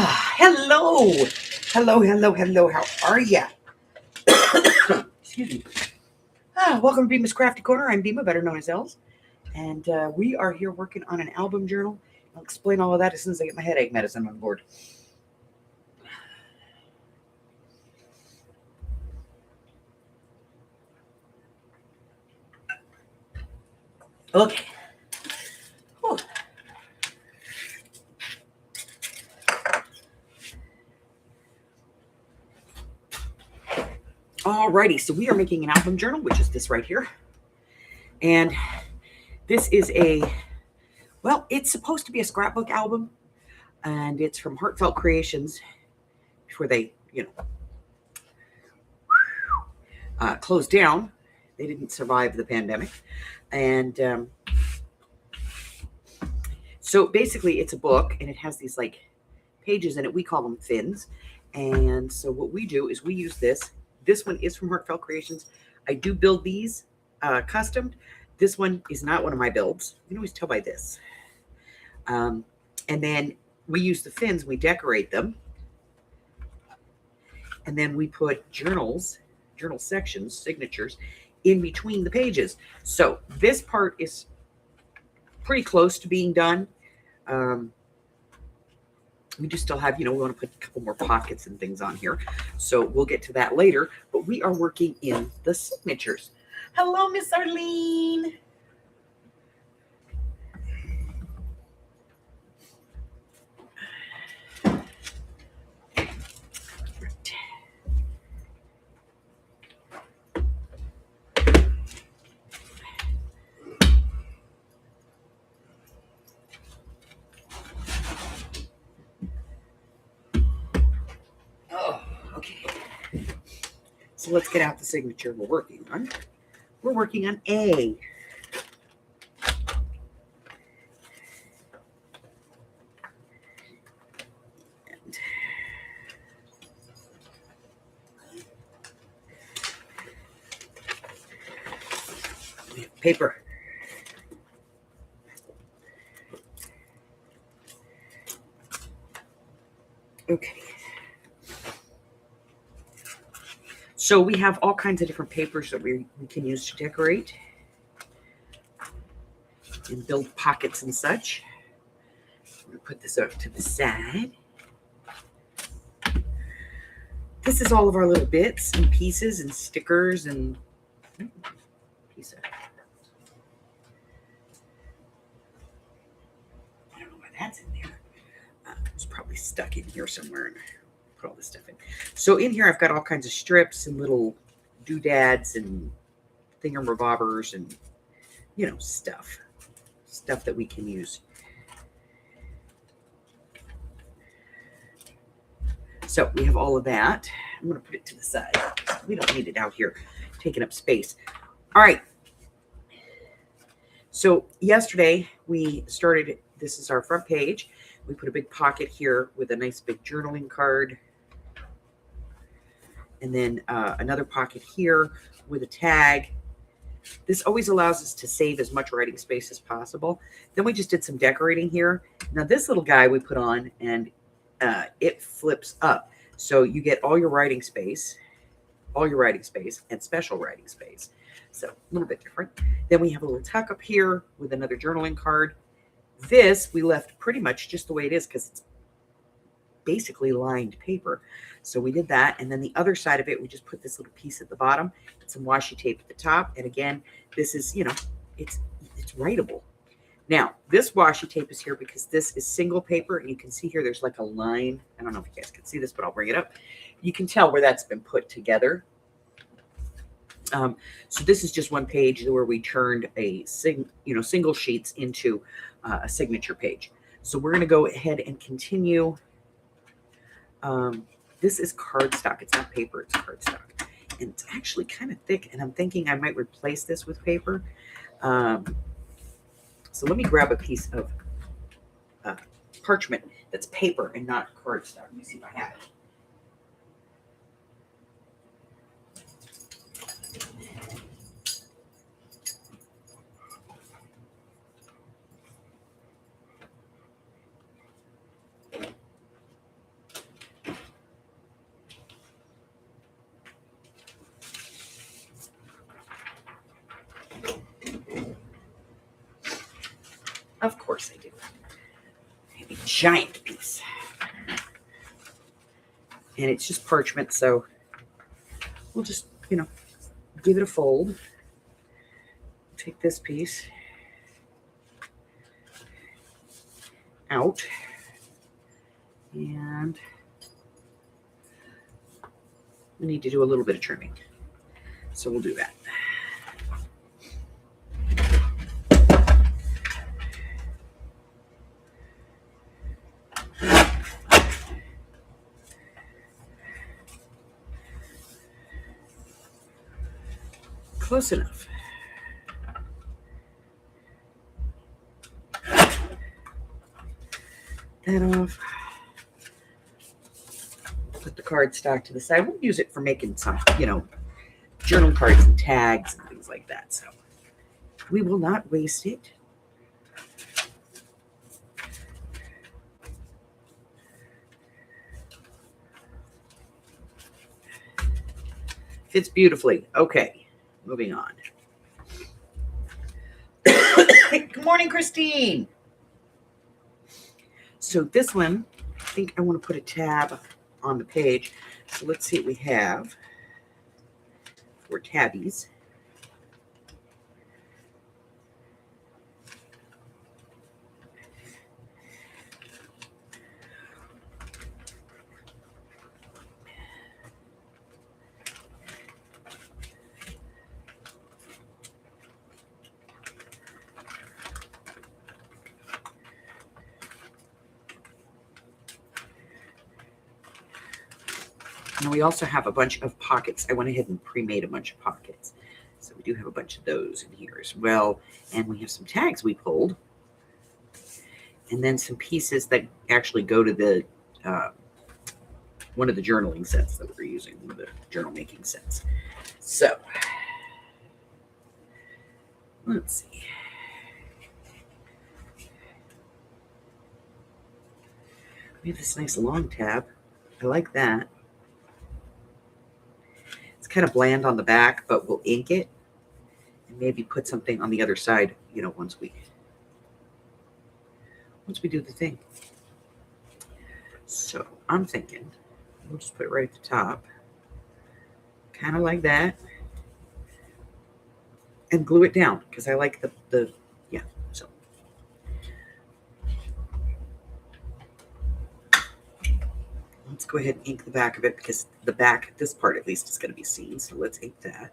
Hello. Hello. How are ya? Excuse me. Welcome to Beema's Crafty Corner. I'm Beema, better known as Els. And we are here working on an album journal. I'll explain all of that as soon as I get my headache medicine on board. Okay. Whew. Alrighty, so we are making an album journal, which is this right here. And this is it's supposed to be a scrapbook album. And it's from Heartfelt Creations, before they, closed down. They didn't survive the pandemic. And so basically it's a book, and it has these like pages in it. We call them fins. And so what we do is we use this. This one is from Heartfelt Creations. I do build these custom. This one is not one of my builds. You can always tell by this. And then we use the fins. We decorate them. And then we put journal sections, signatures, in between the pages. So this part is pretty close to being done. We just still have, we want to put a couple more pockets and things on here. So we'll get to that later. But we are working in the signatures. Hello, Miss Arlene. So let's get out the signature we're working on. We're working on A. We have paper. Okay. So we have all kinds of different papers that we can use to decorate and build pockets and such. I'm going to put this up to the side. This is all of our little bits and pieces and stickers and piece of. I don't know why that's in there. It's probably stuck in here somewhere. And put all this stuff in. So in here, I've got all kinds of strips and little doodads and thingamabobbers and, stuff that we can use. So we have all of that. I'm going to put it to the side. We don't need it out here taking up space. All right. So yesterday we started, this is our front page. We put a big pocket here with a nice big journaling card. And then another pocket here with a tag. This always allows us to save as much writing space as possible. Then we just did some decorating here. Now this little guy we put on, and it flips up. So you get all your writing space, and special writing space. So a little bit different. Then we have a little tuck up here with another journaling card. This we left pretty much just the way it is because it's basically lined paper. So we did that. And then the other side of it, we just put this little piece at the bottom and some washi tape at the top. And again, this is, it's writable. Now, this washi tape is here because this is single paper. And you can see here, there's like a line. I don't know if you guys can see this, but I'll bring it up. You can tell where that's been put together. So this is just one page where we turned a single sheets into a signature page. So we're going to go ahead and continue. This is cardstock. It's not paper, it's cardstock. And it's actually kind of thick, and I'm thinking I might replace this with paper. So let me grab a piece of parchment that's paper and not cardstock. Let me see if I have it. Of course I do. A giant piece. And it's just parchment, so we'll just, give it a fold. Take this piece out. And we need to do a little bit of trimming. So we'll do that. Close enough. That off. Put the cardstock to the side. We'll use it for making some, journal cards and tags and things like that. So we will not waste it. Fits beautifully. Okay, moving on. Good morning, Christine. So this one, I think I want to put a tab on the page. So let's see what we have for tabbies. And we also have a bunch of pockets. I went ahead and pre-made a bunch of pockets. So we do have a bunch of those in here as well. And we have some tags we pulled. And then some pieces that actually go to the one of the journaling sets that we're using, one of the journal making sets. So let's see. We have this nice long tab. I like that. It's kind of bland on the back, but we'll ink it and maybe put something on the other side, once we do the thing. So I'm thinking we'll just put it right at the top, kind of like that, and glue it down because I like the so. Let's go ahead and ink the back of it because the back, this part at least, is going to be seen. So let's ink that.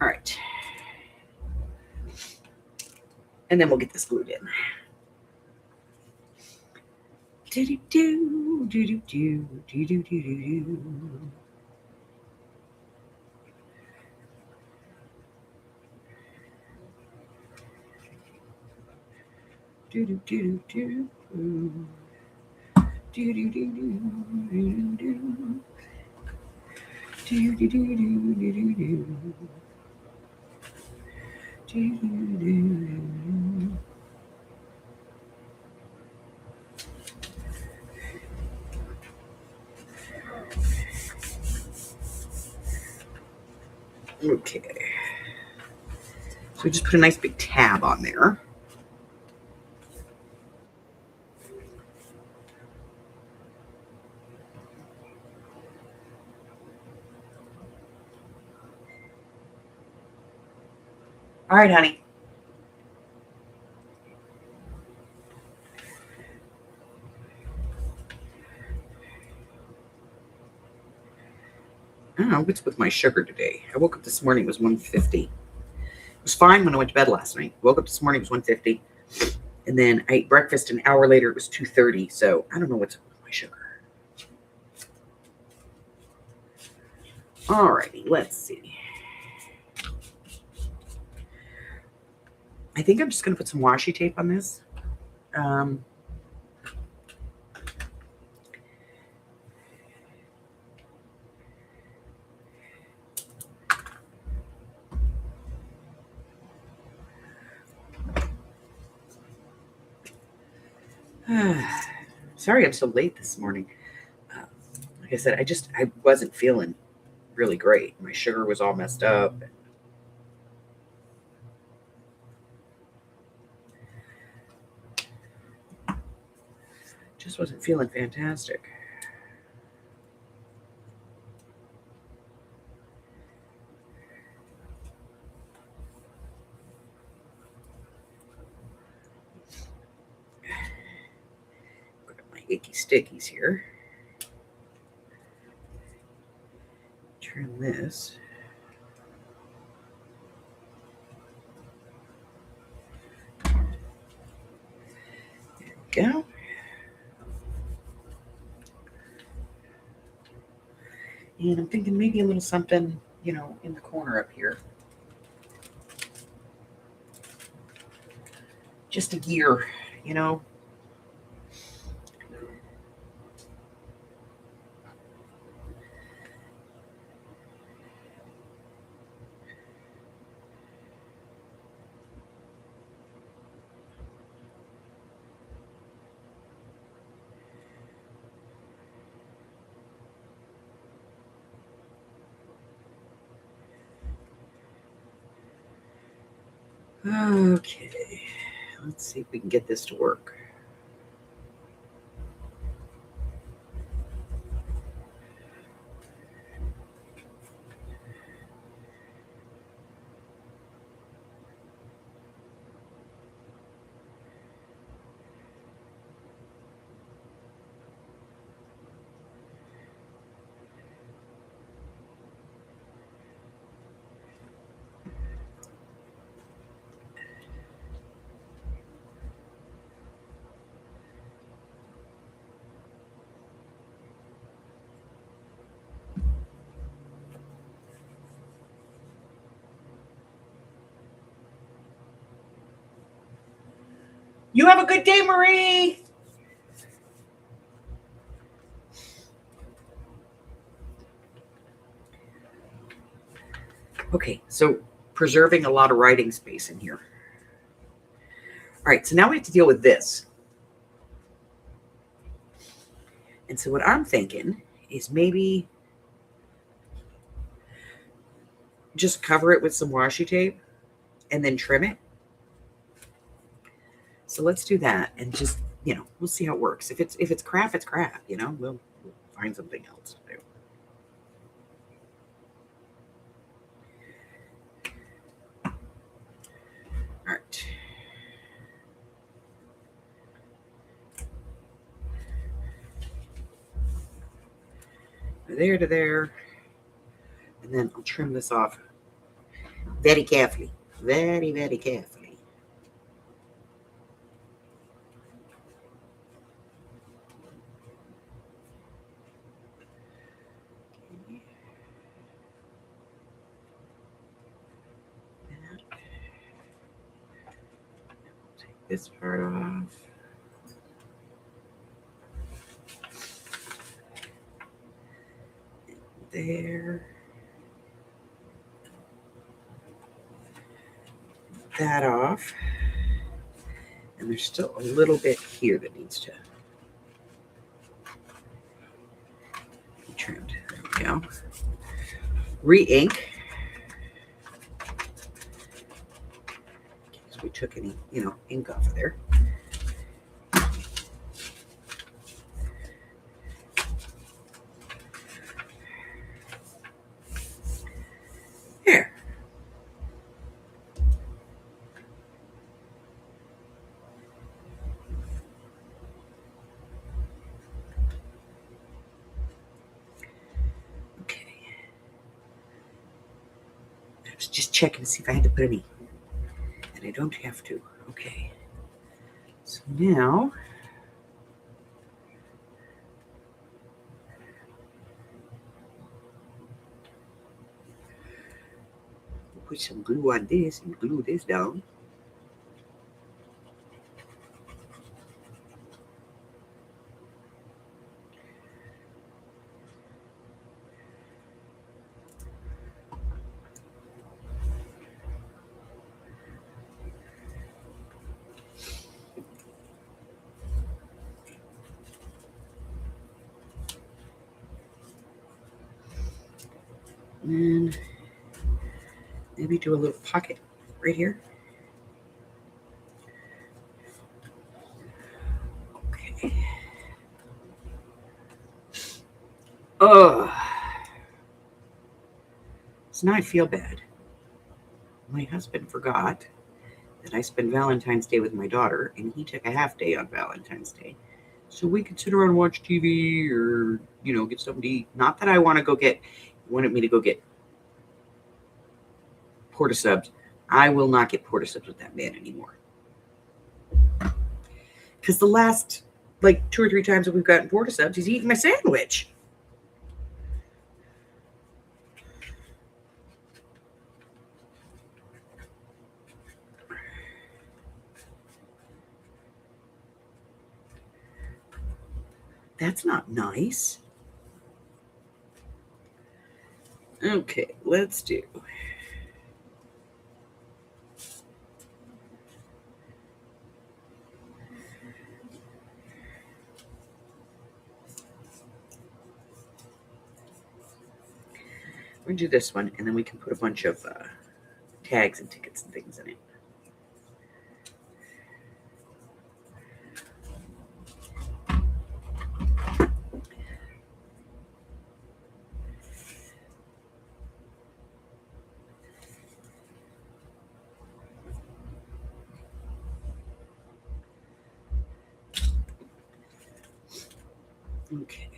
All right. And then we'll get this glued in. Do-do-do, do-do-do, do-do-do-do-do. Do-do-do-do-do. Do-do-do-do-do-do-do. Do-do-do-do-do-do-do. Do-do-do-do-do. Okay. So we just put a nice big tab on there. All right, honey. I don't know what's with my sugar today. I woke up this morning, it was 150. It was fine when I went to bed last night. Woke up this morning, it was 150. And then I ate breakfast an hour later, it was 230. So I don't know what's up with my sugar. All righty, let's see. I think I'm just going to put some washi tape on this. Sorry I'm so late this morning. Like I said, I wasn't feeling really great. My sugar was all messed up. Just wasn't feeling fantastic. Grab my icky stickies here. Trim this. There we go. And I'm thinking maybe a little something, you know, in the corner up here. Just a gear, you know. Okay, let's see if we can get this to work. You have a good day, Marie. Okay, so preserving a lot of writing space in here. All right, so now we have to deal with this. And so what I'm thinking is maybe just cover it with some washi tape and then trim it. So let's do that and just, you know, we'll see how it works. If it's crap, it's crap, you know, we'll find something else to do. All right. There to there. And then I'll trim this off very carefully. Very, very carefully. Take this part off. There. That off. And there's still a little bit here that needs to be trimmed. There we go. Re-ink. In case we took any, you know, ink off of there. There. Okay. I was just checking to see if I had to put any. And I don't have to. Okay. So now we'll put some glue on this and glue this down. And maybe do a little pocket right here. Okay. Oh, so now I feel bad. My husband forgot that I spent Valentine's Day with my daughter, and he took a half day on Valentine's Day. So we could sit around and watch TV or, get something to eat. Not that I want to go get, he wanted me to go get porta subs. I will not get porta subs with that man anymore. Because the last, 2 or 3 times that we've gotten porta subs, he's eating my sandwich. That's not nice. Okay, let's do. We're going to do this one, and then we can put a bunch of tags and tickets and things in it. Okay.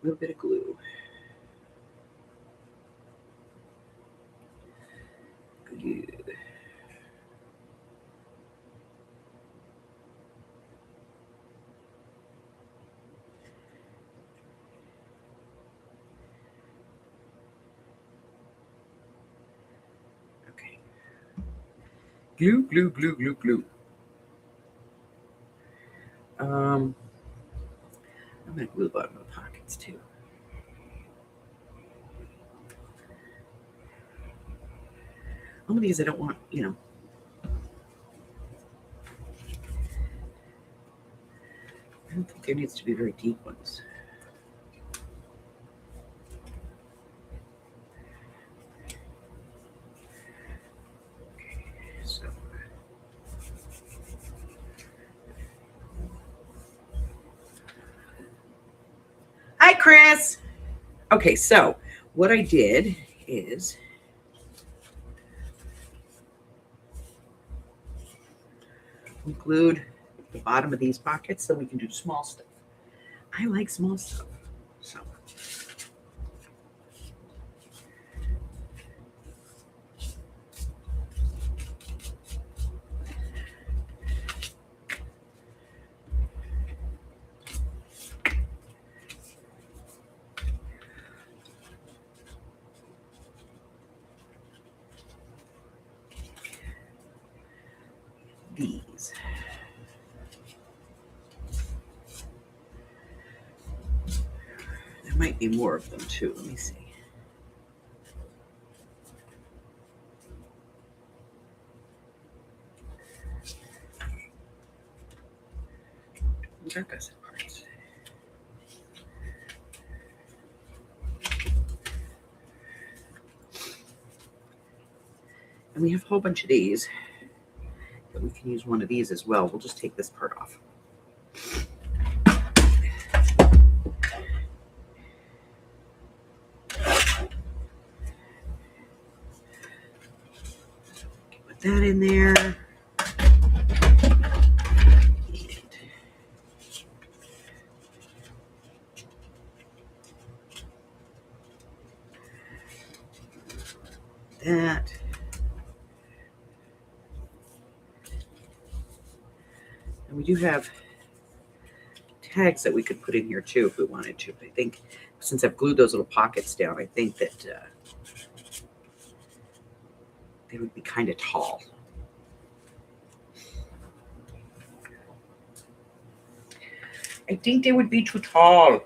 A little bit of glue. Glue. Okay. Glue, glue, glue, glue, glue. I'm going to glue the bottom of the pockets too. Only because I don't want, I don't think there needs to be very deep ones. Okay, so. Hi, Chris. Okay, so what I did is we glued the bottom of these pockets so we can do small stuff. I like small stuff, so. These. There might be more of them too. Let me see. That does it parts. And we have a whole bunch of these, but we can use one of these as well. We'll just take this part off. Put that in there. That. And we do have tags that we could put in here too if we wanted to. But I think since I've glued those little pockets down, I think that they would be kind of tall. I think they would be too tall.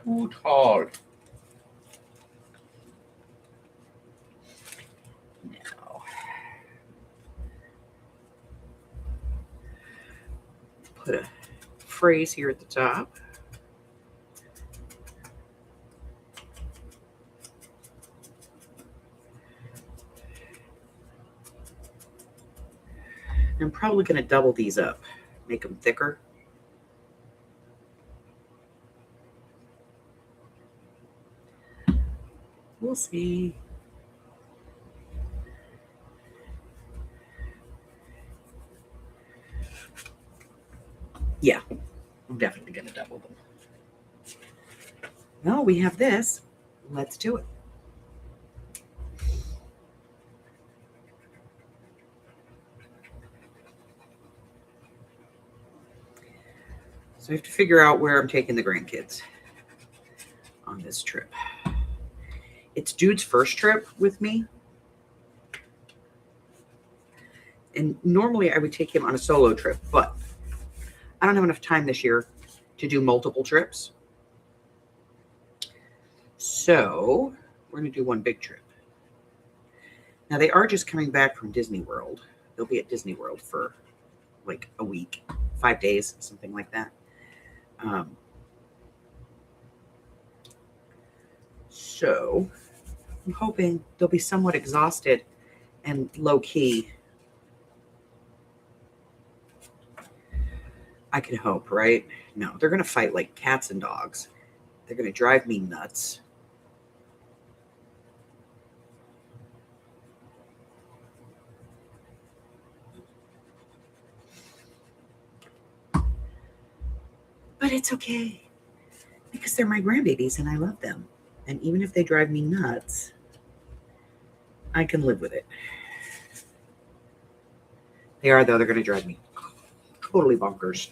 Too tall. Now, put a phrase here at the top. I'm probably going to double these up, make them thicker. We'll see. Yeah, I'm definitely going to double them. Well, we have this. Let's do it. So I have to figure out where I'm taking the grandkids on this trip. It's Dude's first trip with me. And normally I would take him on a solo trip, but I don't have enough time this year to do multiple trips. So we're going to do one big trip. Now they are just coming back from Disney World. They'll be at Disney World for like a week, 5 days, something like that. So I'm hoping they'll be somewhat exhausted and low key. I can hope, right? No, they're going to fight like cats and dogs. They're going to drive me nuts. But it's okay because they're my grandbabies and I love them. And even if they drive me nuts, I can live with it. They are, though. They're going to drive me totally bonkers.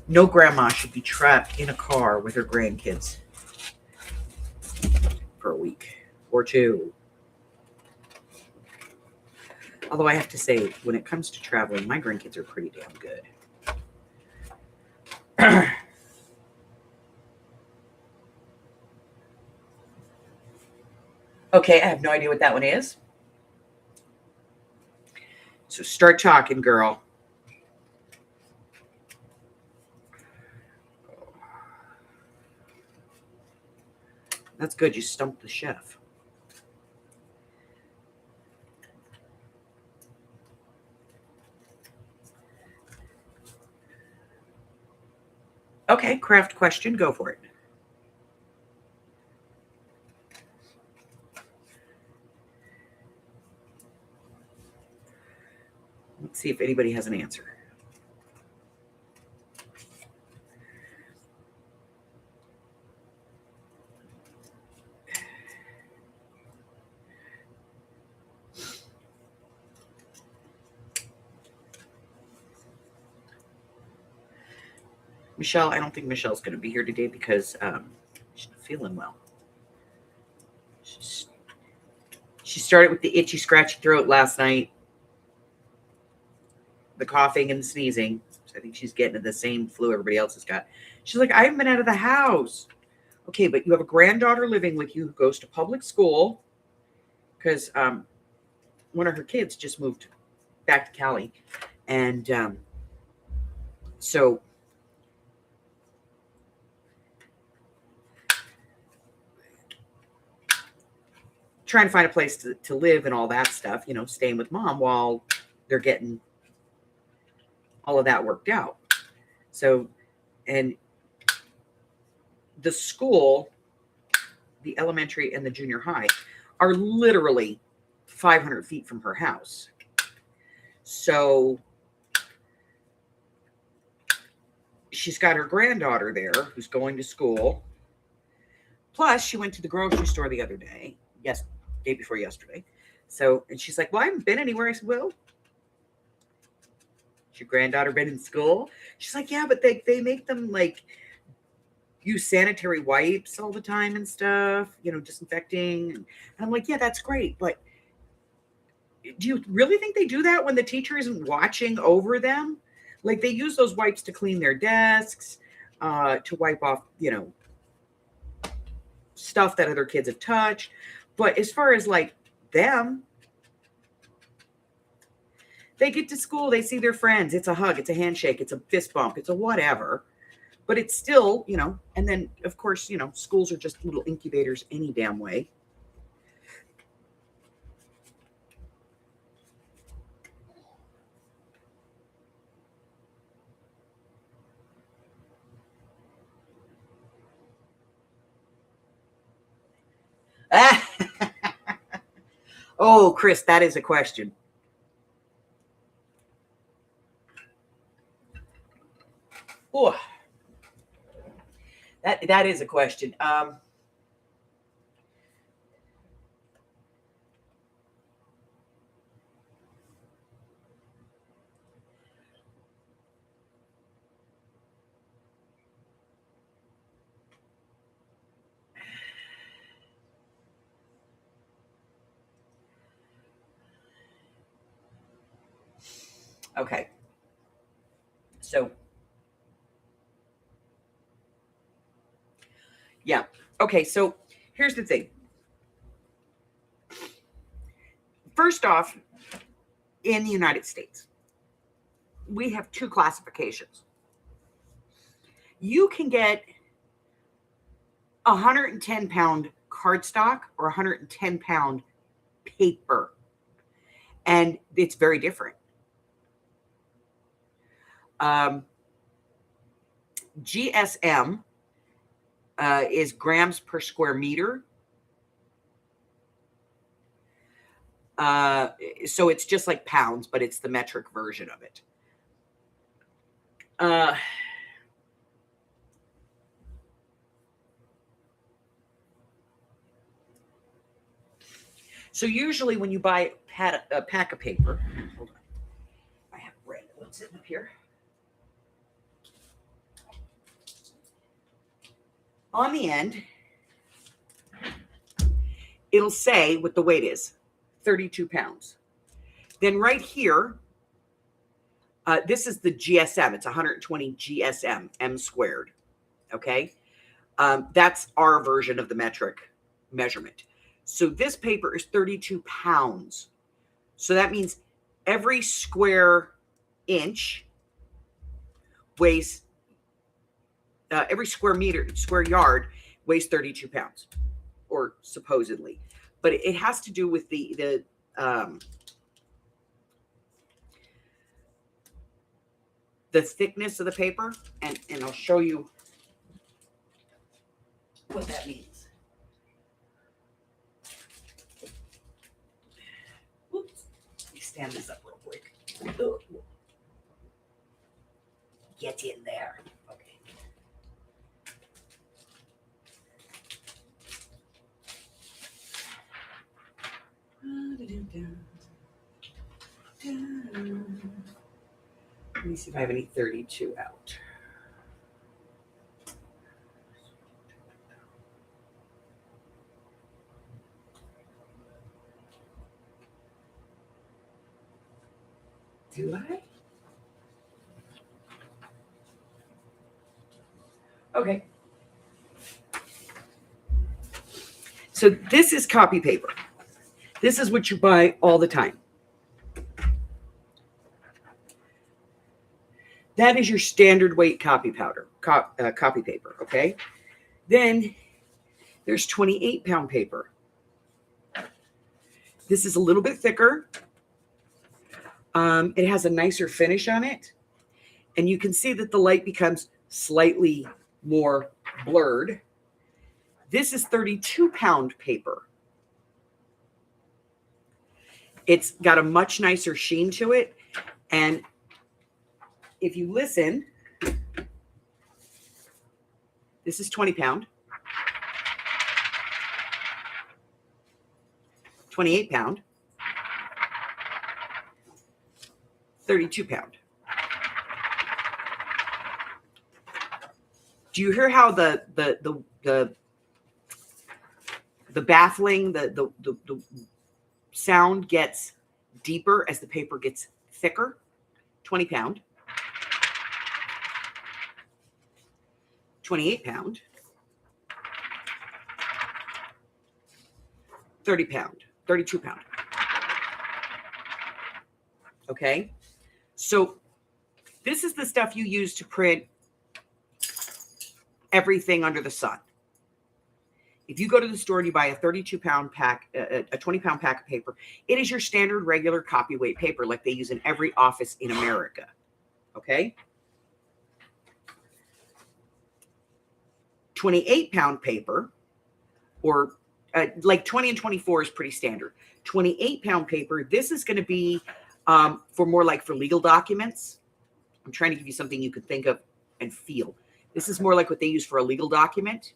No grandma should be trapped in a car with her grandkids for a week or two. Although I have to say, when it comes to traveling, my grandkids are pretty damn good. Okay, I have no idea what that one is. So start talking, girl. That's good. You stumped the chef. Okay, craft question. Go for it. Let's see if anybody has an answer. Michelle, I don't think Michelle's going to be here today because she's not feeling well. She started with the itchy, scratchy throat last night, the coughing and the sneezing. So I think she's getting the same flu everybody else has got. She's like, I haven't been out of the house. Okay, but you have a granddaughter living with you who goes to public school because one of her kids just moved back to Cali. And so trying to find a place to live and all that stuff, you know, staying with mom while they're getting all of that worked out. So, and the school, the elementary and the junior high are literally 500 feet from her house. So she's got her granddaughter there who's going to school. Plus she went to the grocery store the other day. Yes, day before yesterday. So, and she's like, well, I haven't been anywhere. I said, well, has your granddaughter been in school? She's like, yeah, but they make them like use sanitary wipes all the time and stuff, you know, disinfecting. And I'm like, yeah, that's great. But do you really think they do that when the teacher isn't watching over them? Like they use those wipes to clean their desks, to wipe off, you know, stuff that other kids have touched. But as far as like them, They get to school, they see their friends. It's a hug, it's a handshake, it's a fist bump, it's a whatever. But it's still, you know, and then, of course, you know, schools are just little incubators any damn way. Oh, Chris, that is a question. Oh, that is a question. Okay. So, yeah. Okay, so here's the thing. First off, in the United States, we have two classifications. You can get 110-pound cardstock or 110-pound paper, and it's very different. GSM is grams per square meter. So it's just like pounds, but it's the metric version of it. So usually when you buy a pack of paper, hold on, I have red one sitting up here. On the end, it'll say what the weight is, 32 pounds. Then right here, this is the GSM. It's 120 GSM, M squared. Okay. That's our version of the metric measurement. So this paper is 32 pounds. So that means every square inch weighs, every square yard weighs 32 pounds, or supposedly. But it has to do with the thickness of the paper, and I'll show you what that means. Oops. Let me stand this up real quick. Get in there. Okay. Let me see if I have any 32 out. Do I? Okay. So this is copy paper. This is what you buy all the time. That is your standard weight copy paper, okay? Then there's 28-pound paper. This is a little bit thicker. It has a nicer finish on it. And you can see that the light becomes slightly more blurred. This is 32-pound paper. It's got a much nicer sheen to it. And if you listen, this is 20-pound, 28-pound, 32-pound. Do you hear how the baffling, the sound gets deeper as the paper gets thicker? 20-pound, 28-pound, 30-pound, 32-pound. Okay. So this is the stuff you use to print everything under the sun. If you go to the store and you buy a 32-pound pack, a 20-pound pack of paper, it is your standard regular copy weight paper like they use in every office in America. Okay? 28-pound paper, or like 20 and 24 is pretty standard. 28-pound paper, this is going to be for more like for legal documents. I'm trying to give you something you could think of and feel. This is more like what they use for a legal document.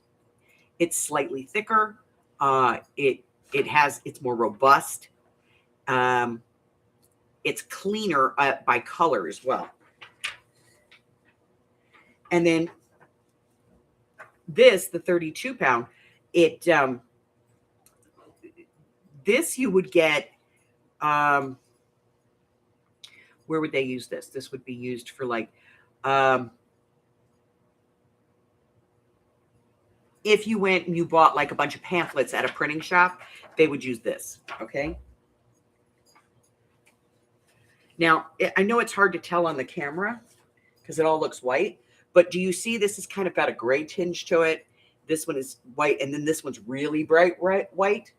It's slightly thicker. It's more robust. It's cleaner by color as well. And then this, the 32-pound, this you would get, where would they use this? This would be used for like, if you went and you bought like a bunch of pamphlets at a printing shop, they would use this, okay? Now, I know it's hard to tell on the camera because it all looks white, but do you see this has kind of got a gray tinge to it? This one is white, and then this one's really bright white.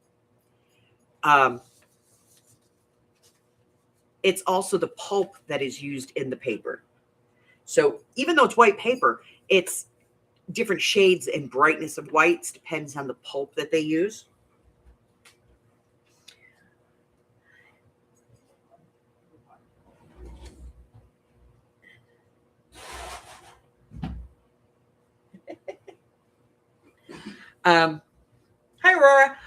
It's also the pulp that is used in the paper. So even though it's white paper, it's different shades and brightness of whites, depends on the pulp that they use. Hi, Aurora.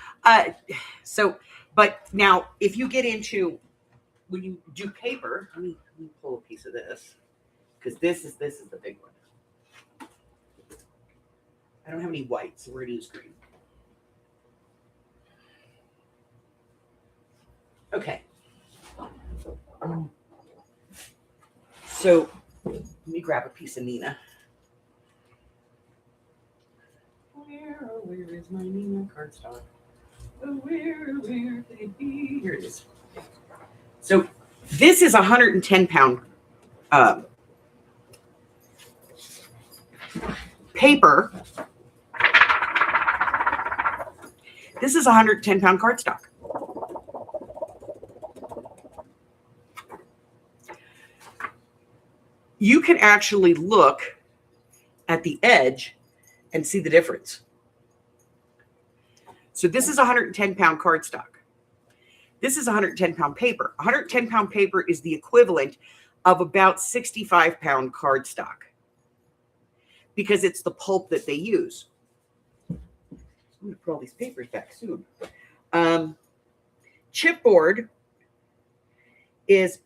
But now if you get into, when you do paper, let me pull a piece of this, because this is the big one. I don't have any white, so we're going to use green. Okay. So let me grab a piece of Nina. Where is my Nina cardstock? Where could it be? Here it is. So this is 110-pound paper. This is 110-pound cardstock. You can actually look at the edge and see the difference. So this is 110-pound cardstock. This is 110-pound paper. 110-pound paper is the equivalent of about 65-pound cardstock because it's the pulp that they use. I'm going to put all these papers back soon. Chipboard is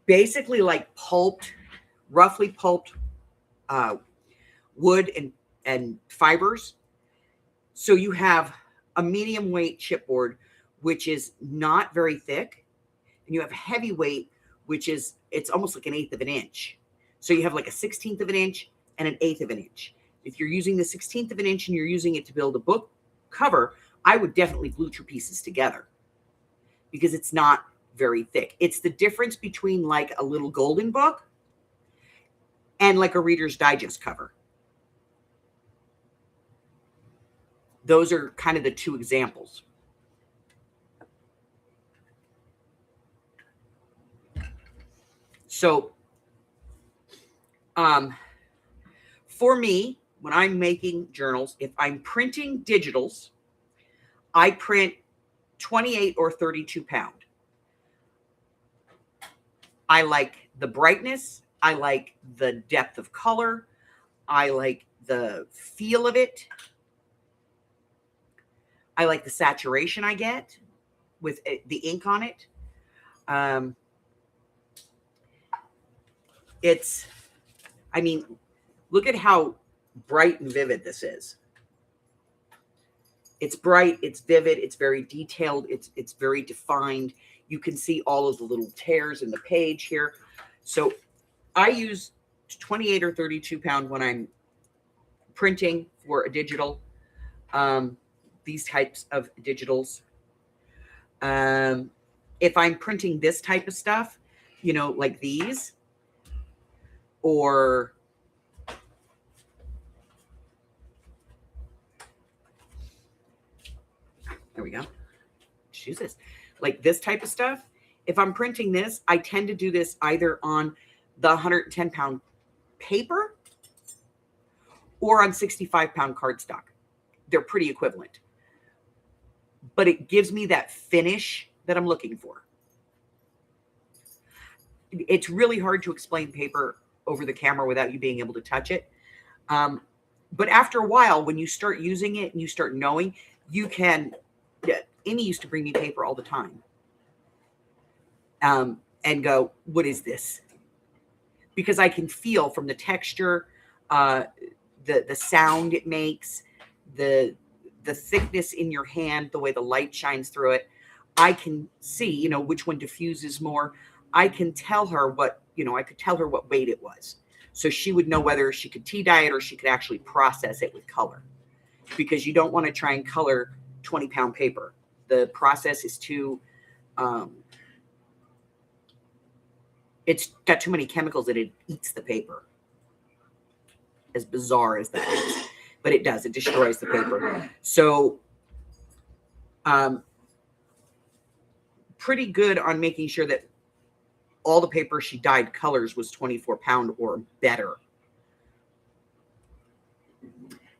basically like pulped, roughly pulped wood and fibers. So you have a medium weight chipboard, which is not very thick, and you have heavyweight, which is, it's almost like 1/8 of an inch. So you have like a 1/16 of an inch and 1/8 of an inch. If you're using the 1/16 of an inch and you're using it to build a book cover, I would definitely glue your pieces together because it's not very thick. It's the difference between like a little golden book and like a Reader's Digest cover. Those are kind of the two examples. So for me, when I'm making journals, if I'm printing digitals, I print 28 or 32 pound. I like the brightness. I like the depth of color. I like the feel of it. I like the saturation I get with the ink on it. I mean, look at how bright and vivid this is. It's bright, it's vivid, it's very detailed, it's very defined. You can see all of the little tears in the page here. So I use 28 or 32 pound when I'm printing for a digital, these types of digitals. if I'm printing this type of stuff, you know, like these, or there we go. Choose this. Like this type of stuff. If I'm printing this, I tend to do this either on the 110-pound paper or on 65-pound cardstock. They're pretty equivalent. But it gives me that finish that I'm looking for. It's really hard to explain paper over the camera without you being able to touch it. But after a while, when you start using it and you start knowing, you can... Amy used to bring me paper all the time. And go, what is this? Because I can feel from the texture, the sound it makes, the thickness in your hand, the way the light shines through it. I can see, you know, which one diffuses more. I can tell her what, you know, I could tell her what weight it was. So she would know whether she could tea dye it or she could actually process it with color. Because you don't want to try and color 20-pound paper. The process is too, it's got too many chemicals that it eats the paper. As bizarre as that is. But it does. It destroys the paper. So, pretty good on making sure that all the paper she dyed colors was 24-pound or better.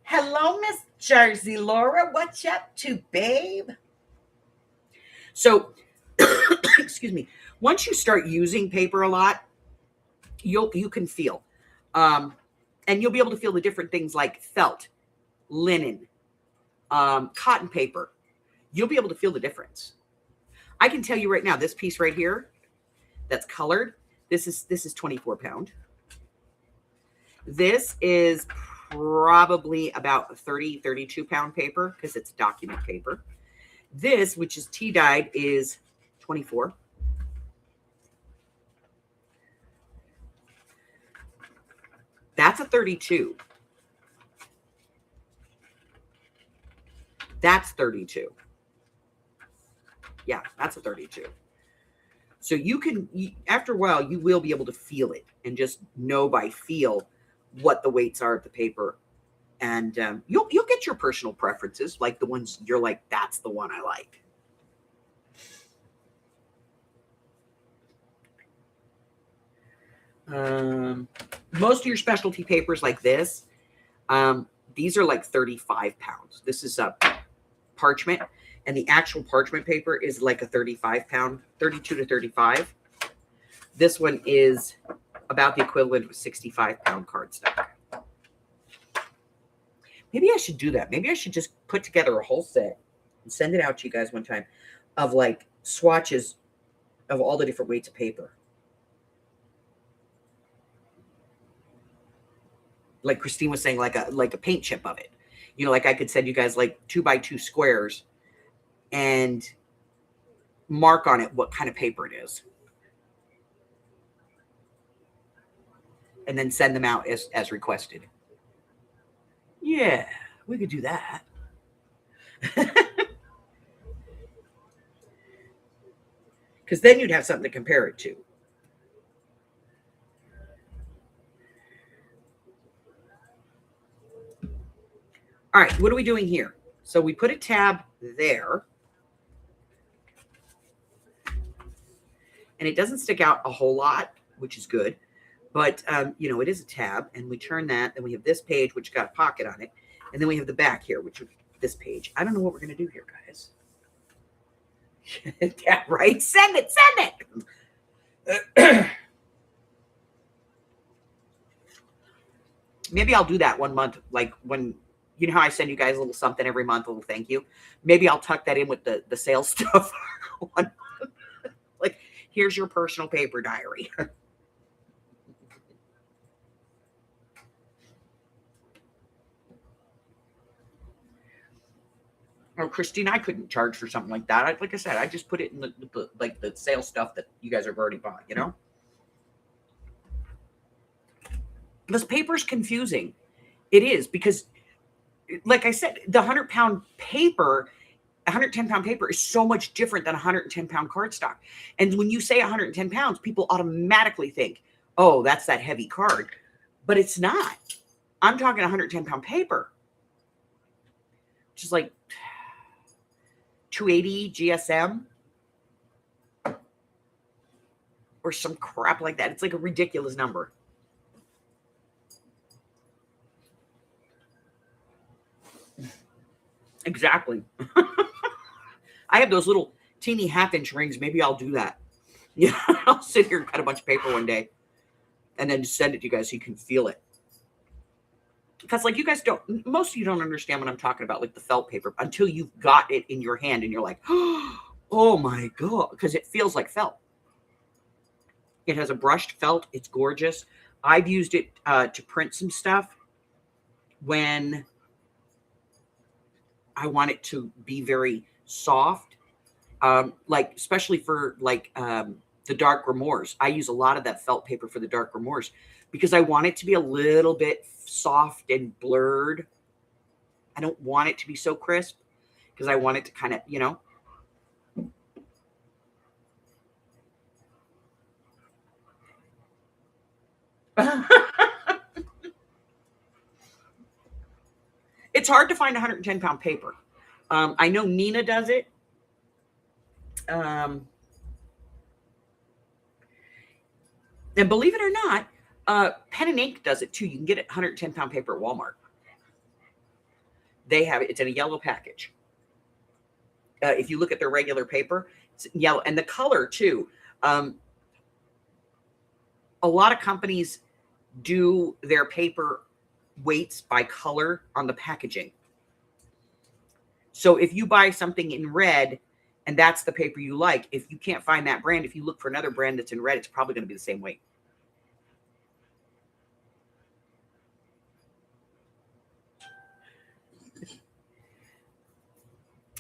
Hello, Miss Jersey Laura. What's up to, babe? So, excuse me. Once you start using paper a lot, you can feel. And you'll be able to feel the different things like felt, linen, cotton paper. You'll be able to feel the difference. I can tell you right now, this piece right here that's colored, this is 24-pound. This is probably about 32-pound paper because it's document paper. This, which is tea dyed, is 24. That's a 32. That's 32. Yeah, that's a 32. So you can, after a while, you will be able to feel it and just know by feel what the weights are of the paper. And you'll get your personal preferences, like the ones you're like, that's the one I like. Most of your specialty papers like this, these are like 35 pounds. This is a parchment, and the actual parchment paper is like a 35-pound, 32 to 35. This one is about the equivalent of 65-pound cardstock. Maybe I should do that. Maybe I should just put together a whole set and send it out to you guys one time of like swatches of all the different weights of paper. Like Christine was saying, like a paint chip of it. You know, like I could send you guys like 2x2 squares and mark on it what kind of paper it is. And then send them out as requested. Yeah, we could do that. Because then you'd have something to compare it to. All right, what are we doing here? So we put a tab there. And it doesn't stick out a whole lot, which is good. But, you know, it is a tab. And we turn that. Then we have this page, which got a pocket on it. And then we have the back here, which is this page. I don't know what we're going to do here, guys. Yeah, right? Send it. Send it. Maybe I'll do that one month. Like when, you know how I send you guys a little something every month, a little thank you. Maybe I'll tuck that in with the sales stuff. Like, here's your personal paper diary. Oh, Christine, I couldn't charge for something like that. Like I said, I just put it in the sales stuff that you guys have already bought, you know? This paper's confusing. It is because, like I said, the 100-pound paper, 110-pound paper is so much different than 110-pound cardstock. And when you say 110 pounds, people automatically think, oh, that's that heavy card. But it's not. I'm talking 110-pound paper, which is like 280 GSM or some crap like that. It's like a ridiculous number. Exactly. I have those little teeny half-inch rings. Maybe I'll do that. Yeah, I'll sit here and cut a bunch of paper one day and then send it to you guys so you can feel it. Because like you guys don't, most of you don't understand what I'm talking about, like the felt paper, until you've got it in your hand and you're like, oh my God, because it feels like felt. It has a brushed felt. It's gorgeous. I've used it to print some stuff when I want it to be very soft, like especially for like the dark grimoires. I use a lot of that felt paper for the dark grimoires because I want it to be a little bit soft and blurred. I don't want it to be so crisp because I want it to kind of, you know. It's hard to find 110-pound paper. I know Nina does it. And believe it or not, Pen and Ink does it too. You can get it 110-pound paper at Walmart. They have it. It's in a yellow package. If you look at their regular paper, it's yellow. And the color too. A lot of companies do their paper weights by color on the packaging. So if you buy something in red and that's the paper you like, if you can't find that brand, if you look for another brand that's in red, it's probably going to be the same weight.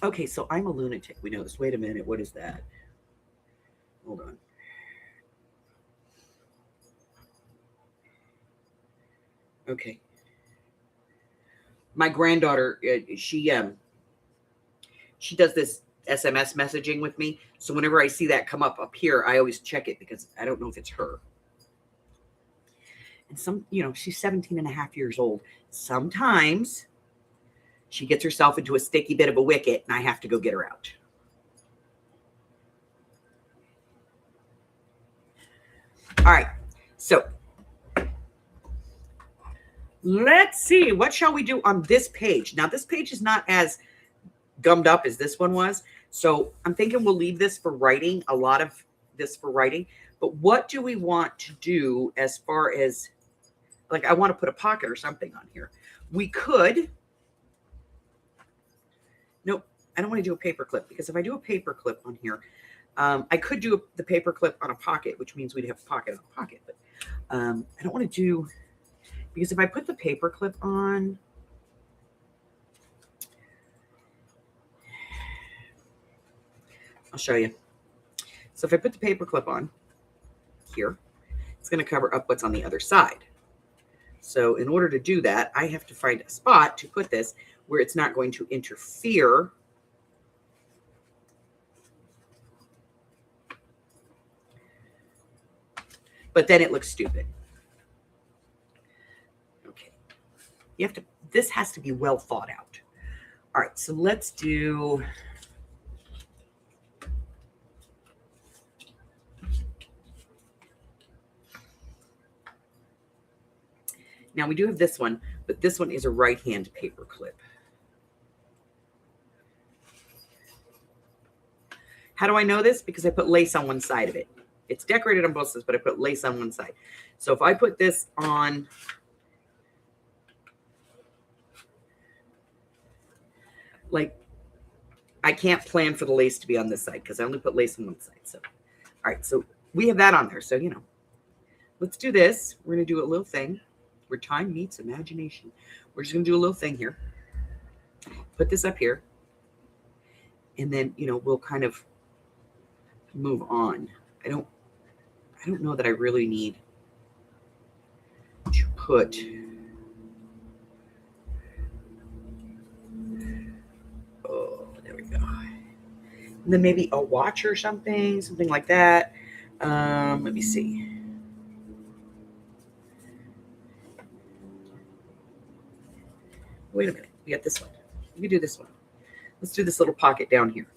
Okay, so I'm a lunatic. We know this. Wait a minute. What is that? Hold on. Okay. My granddaughter, she does this SMS messaging with me. So whenever I see that come up here, I always check it because I don't know if it's her. And some, you know, she's 17 and a half years old. Sometimes she gets herself into a sticky bit of a wicket and I have to go get her out. All right. So let's see. What shall we do on this page? Now, this page is not as gummed up as this one was. So I'm thinking we'll leave this for writing, a lot of this for writing. But what do we want to do as far as, like, I want to put a pocket or something on here. We could, nope, I don't want to do a paper clip because if I do a paper clip on here, I could do the paper clip on a pocket, which means we'd have a pocket on a pocket. But I don't want to do, because if I put the paper clip on, I'll show you. So if I put the paper clip on here, it's going to cover up what's on the other side. So in order to do that, I have to find a spot to put this where it's not going to interfere. But then it looks stupid. Okay. You have to, this has to be well thought out. All right, so let's do, now we do have this one, but this one is a right-hand paper clip. How do I know this? Because I put lace on one side of it. It's decorated on both sides, but I put lace on one side. So if I put this on, like, I can't plan for the lace to be on this side because I only put lace on one side. So, all right, so we have that on there. So, you know, let's do this. We're going to do a little thing where time meets imagination. We're just going to do a little thing here. Put this up here. And then, you know, we'll kind of move on. I don't know that I really need to put oh, there we go. And then maybe a watch or something like that. Let me see. Wait a minute. We got this one. We can do this one. Let's do this little pocket down here.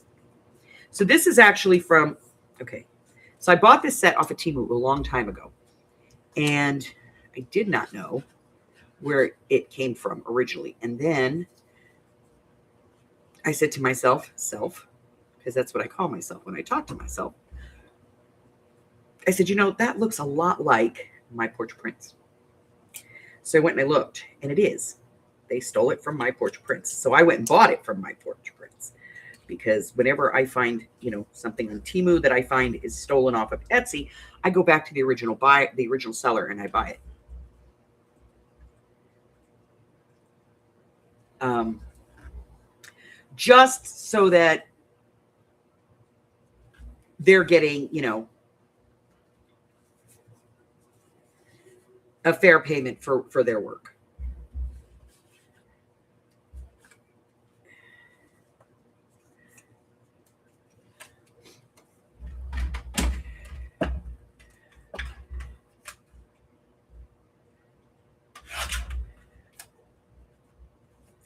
So this is actually from, okay. So I bought this set off of Temu a long time ago. And I did not know where it came from originally. And then I said to myself, because that's what I call myself when I talk to myself. I said, that looks a lot like My Porch Prince. So I went and I looked, and it is. They stole it from My Porch Prince. So I went and bought it from My Porch Prince. Because whenever I find, something on Temu that I find is stolen off of Etsy, I go back to the original seller, and I buy it. Just so that they're getting, a fair payment for their work.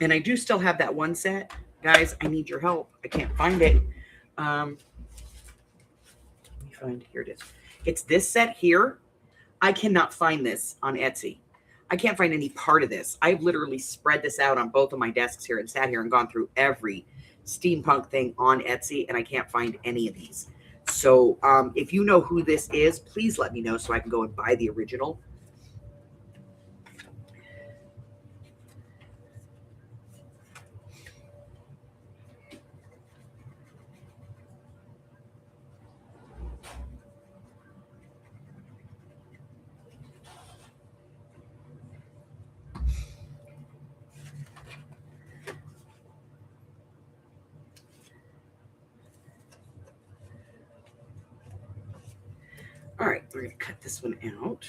And I do still have that one set. Guys, I need your help. I can't find it. Let me find, here it is. It's this set here. I cannot find this on Etsy. I can't find any part of this. I've literally spread this out on both of my desks here and sat here and gone through every steampunk thing on Etsy, and I can't find any of these. So if you know who this is, please let me know so I can go and buy the original. All right, we're going to cut this one out.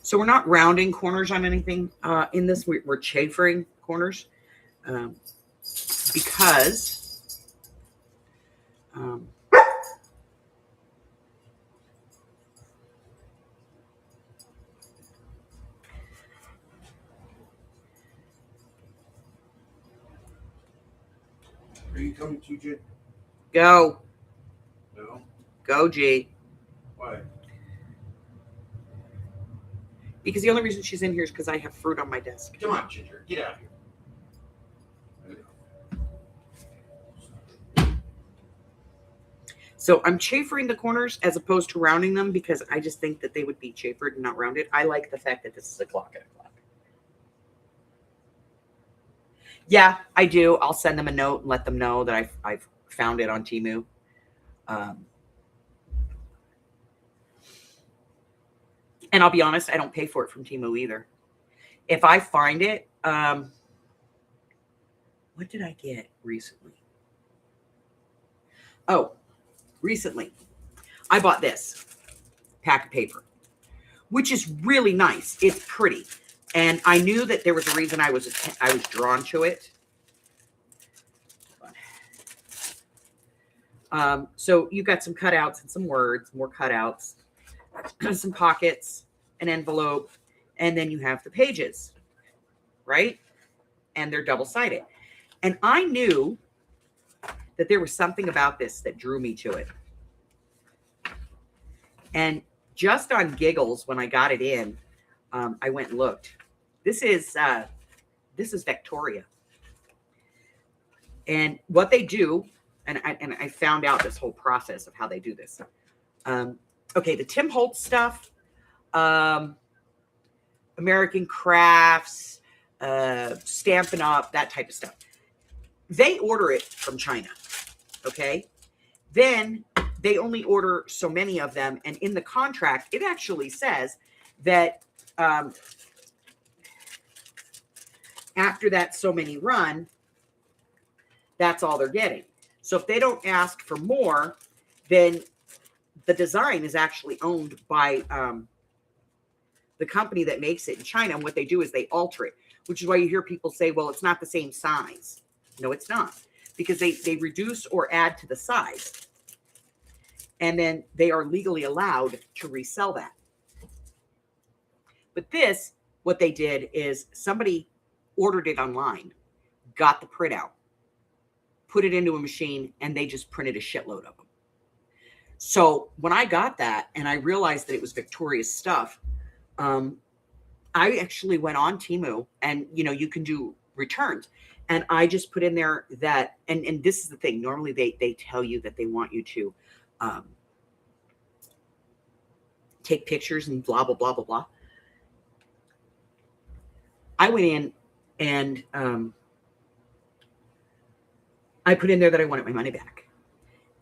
So we're not rounding corners on anything in this. We're chamfering corners because Are you coming to, Jen? go. No. Go, G. Why? Because the only reason she's in here is because I have fruit on my desk. Come on, Ginger. Get out of here. So I'm chamfering the corners as opposed to rounding them because I just think that they would be chamfered and not rounded. I like the fact that this is a clock and a clock. Yeah, I do. I'll send them a note and let them know that I've found it on Temu. And I'll be honest, I don't pay for it from Temu either. If I find it, what did I get recently? Oh, recently I bought this pack of paper, which is really nice. It's pretty. And I knew that there was a reason I was drawn to it. So you got some cutouts and some words, more cutouts, some pockets, an envelope, and then you have the pages, right? And they're double-sided. And I knew that there was something about this that drew me to it. And just on giggles, when I got it in, I went and looked. This is Victoria. And what they do, and I found out this whole process of how they do this. Okay, the Tim Holtz stuff, American Crafts, Stampin' Up, that type of stuff. They order it from China, okay? Then they only order so many of them, and in the contract, it actually says that after that so many run, that's all they're getting. So if they don't ask for more, then the design is actually owned by the company that makes it in China. And what they do is they alter it, which is why you hear people say, well, it's not the same size. No, it's not, because they reduce or add to the size. And then they are legally allowed to resell that. But this, what they did is somebody ordered it online, got the printout, put it into a machine, and they just printed a shitload of them. So when I got that and I realized that it was Victoria's stuff, I actually went on Temu, and you can do returns, and I just put in there that, and this is the thing, normally they tell you that they want you to take pictures and blah blah blah blah blah. I went in and I put in there that I wanted my money back.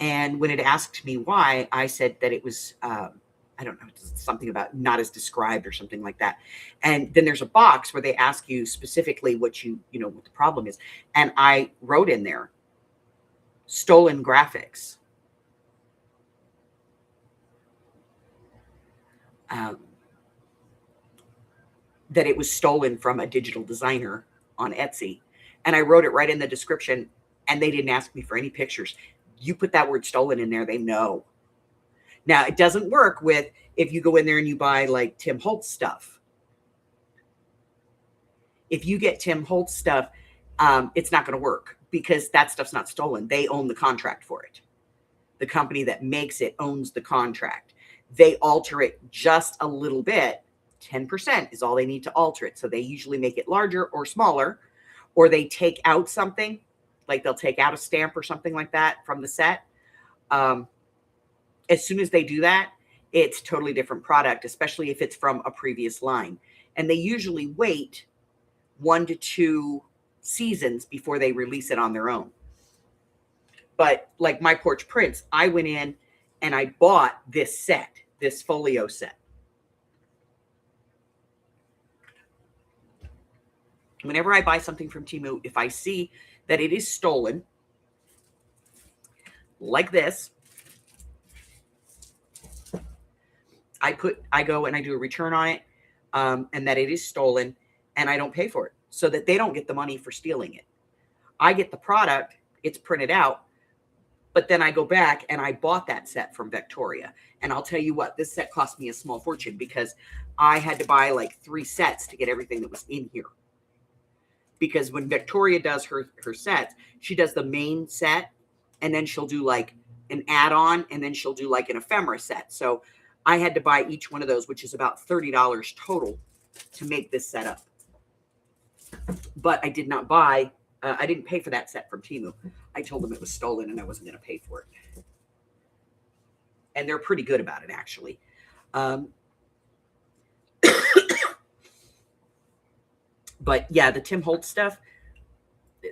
And when it asked me why, I said that it was, I don't know, something about not as described or something like that. And then there's a box where they ask you specifically what what the problem is. And I wrote in there, stolen graphics. That it was stolen from a digital designer on Etsy. And I wrote it right in the description, and they didn't ask me for any pictures. You put that word stolen in there, they know. Now, it doesn't work with if you go in there and you buy like Tim Holtz stuff. If you get Tim Holtz stuff, it's not going to work because that stuff's not stolen. They own the contract for it. The company that makes it owns the contract. They alter it just a little bit. 10% is all they need to alter it. So they usually make it larger or smaller, or they take out something, like they'll take out a stamp or something like that from the set. As soon as they do that, it's totally different product, especially if it's from a previous line. And they usually wait 1 to 2 seasons before they release it on their own. But like My Porch Prints, I went in and I bought this set, this folio set. Whenever I buy something from Temu, if I see that it is stolen, like this, I go and I do a return on it, and that it is stolen, and I don't pay for it, so that they don't get the money for stealing it. I get the product, it's printed out, but then I go back and I bought that set from Victoria. And I'll tell you what, this set cost me a small fortune because I had to buy like 3 sets to get everything that was in here. Because when Victoria does her sets, she does the main set, and then she'll do like an add-on, and then she'll do like an ephemera set. So I had to buy each one of those, which is about $30 total to make this set up. But I did not buy, I didn't pay for that set from Temu. I told them it was stolen and I wasn't going to pay for it. And they're pretty good about it, actually. But yeah, the Tim Holtz stuff,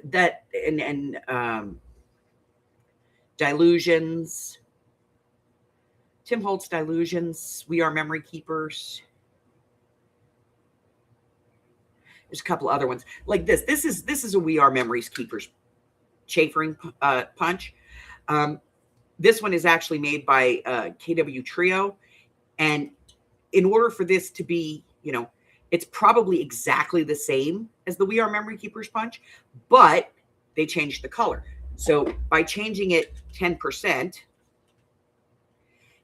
that and Delusions, Tim Holtz Delusions, We Are Memory Keepers. There's a couple other ones like this. This is a We Are Memories Keepers chafering punch. This one is actually made by KW Trio, and in order for this to be, it's probably exactly the same as the We Are Memory Keepers punch, but they changed the color. So by changing it 10%,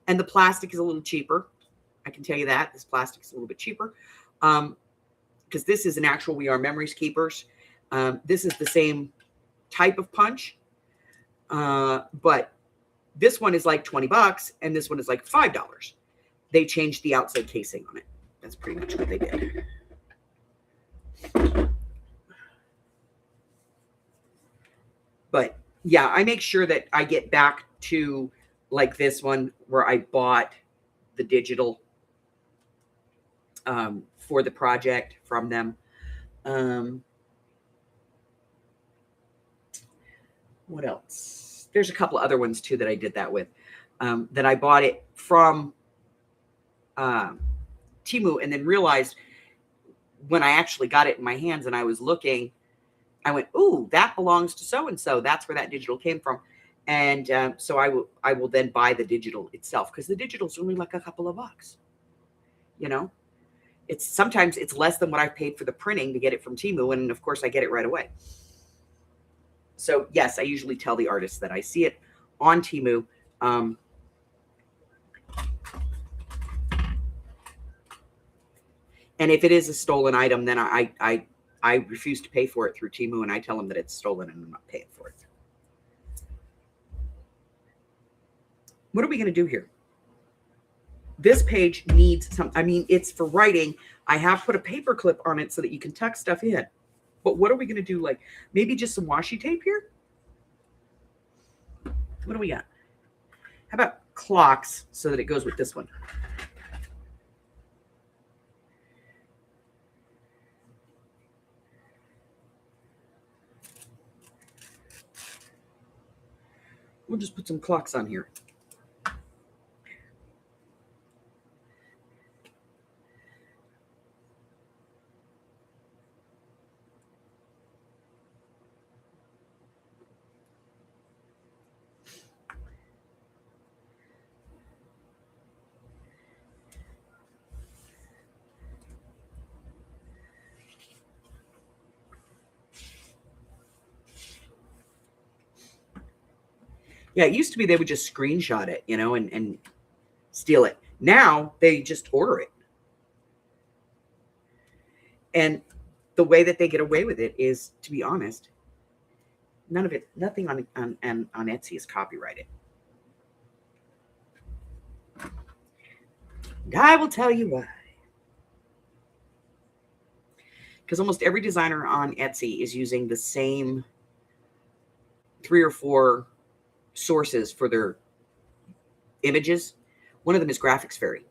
and the plastic is a little cheaper, I can tell you that this plastic is a little bit cheaper, because this is an actual We Are Memories Keepers. This is the same type of punch, but this one is like $20 and this one is like $5. They changed the outside casing on it. That's pretty much what they did. But yeah, I make sure that I get back to like this one where I bought the digital for the project from them. What else? There's a couple other ones too that I did that with, that I bought it from Temu and then realized when I actually got it in my hands and I was looking, I went, ooh, that belongs to so-and-so. That's where that digital came from. And so I will then buy the digital itself, because the digital's only like a couple of bucks. You know, sometimes it's less than what I've paid for the printing to get it from Temu. And of course I get it right away. So yes, I usually tell the artists that I see it on Temu. And if it is a stolen item, then I refuse to pay for it through Temu, and I tell them that it's stolen and I'm not paying for it. What are we going to do here? This page needs some, I mean, it's for writing. I have put a paper clip on it so that you can tuck stuff in. But what are we going to do? Like maybe just some washi tape here? What do we got? How about clocks so that it goes with this one? We'll just put some clocks on here. Yeah, it used to be they would just screenshot it, you know, and steal it. Now they just order it. And the way that they get away with it is, to be honest, nothing on Etsy is copyrighted. And I will tell you why. Because almost every designer on Etsy is using the same 3 or 4 sources for their images. One of them is Graphics Fairy.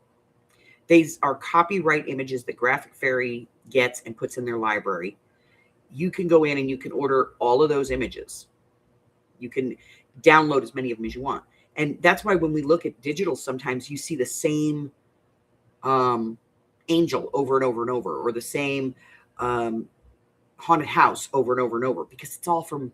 These are copyright images that Graphic Fairy gets and puts in their library. You can go in and you can order all of those images. You can download as many of them as you want. And that's why when we look at digital, sometimes you see the same angel over and over and over, or the same haunted house over and over and over, because it's all from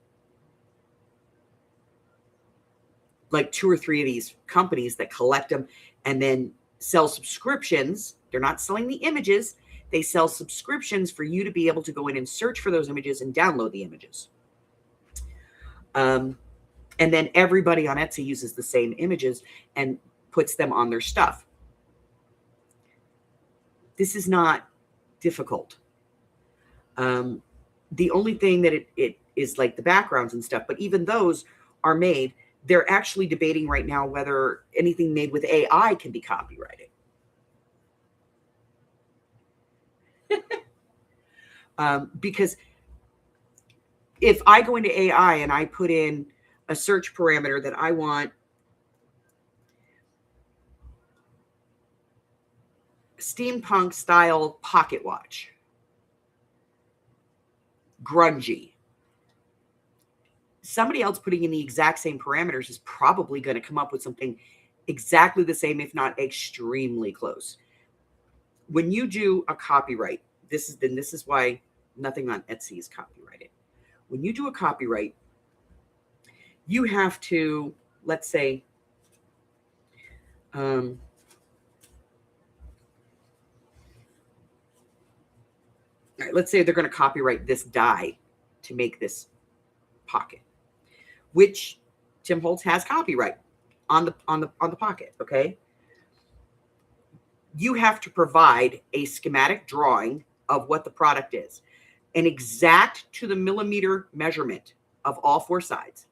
like 2 or 3 of these companies that collect them and then sell subscriptions. They're not selling the images. They sell subscriptions for you to be able to go in and search for those images and download the images. And then everybody on Etsy uses the same images and puts them on their stuff. This is not difficult. The only thing that it is like the backgrounds and stuff, but even those are made. They're actually debating right now whether anything made with AI can be copyrighted. Because if I go into AI and I put in a search parameter that I want steampunk style pocket watch, grungy, somebody else putting in the exact same parameters is probably going to come up with something exactly the same, if not extremely close. When you do a copyright, this is why nothing on Etsy is copyrighted. When you do a copyright, you have to, let's say, let's say they're going to copyright this die to make this pocket, which Tim Holtz has copyright on the pocket. Okay. You have to provide a schematic drawing of what the product is, an exact to the millimeter measurement of all 4 sides,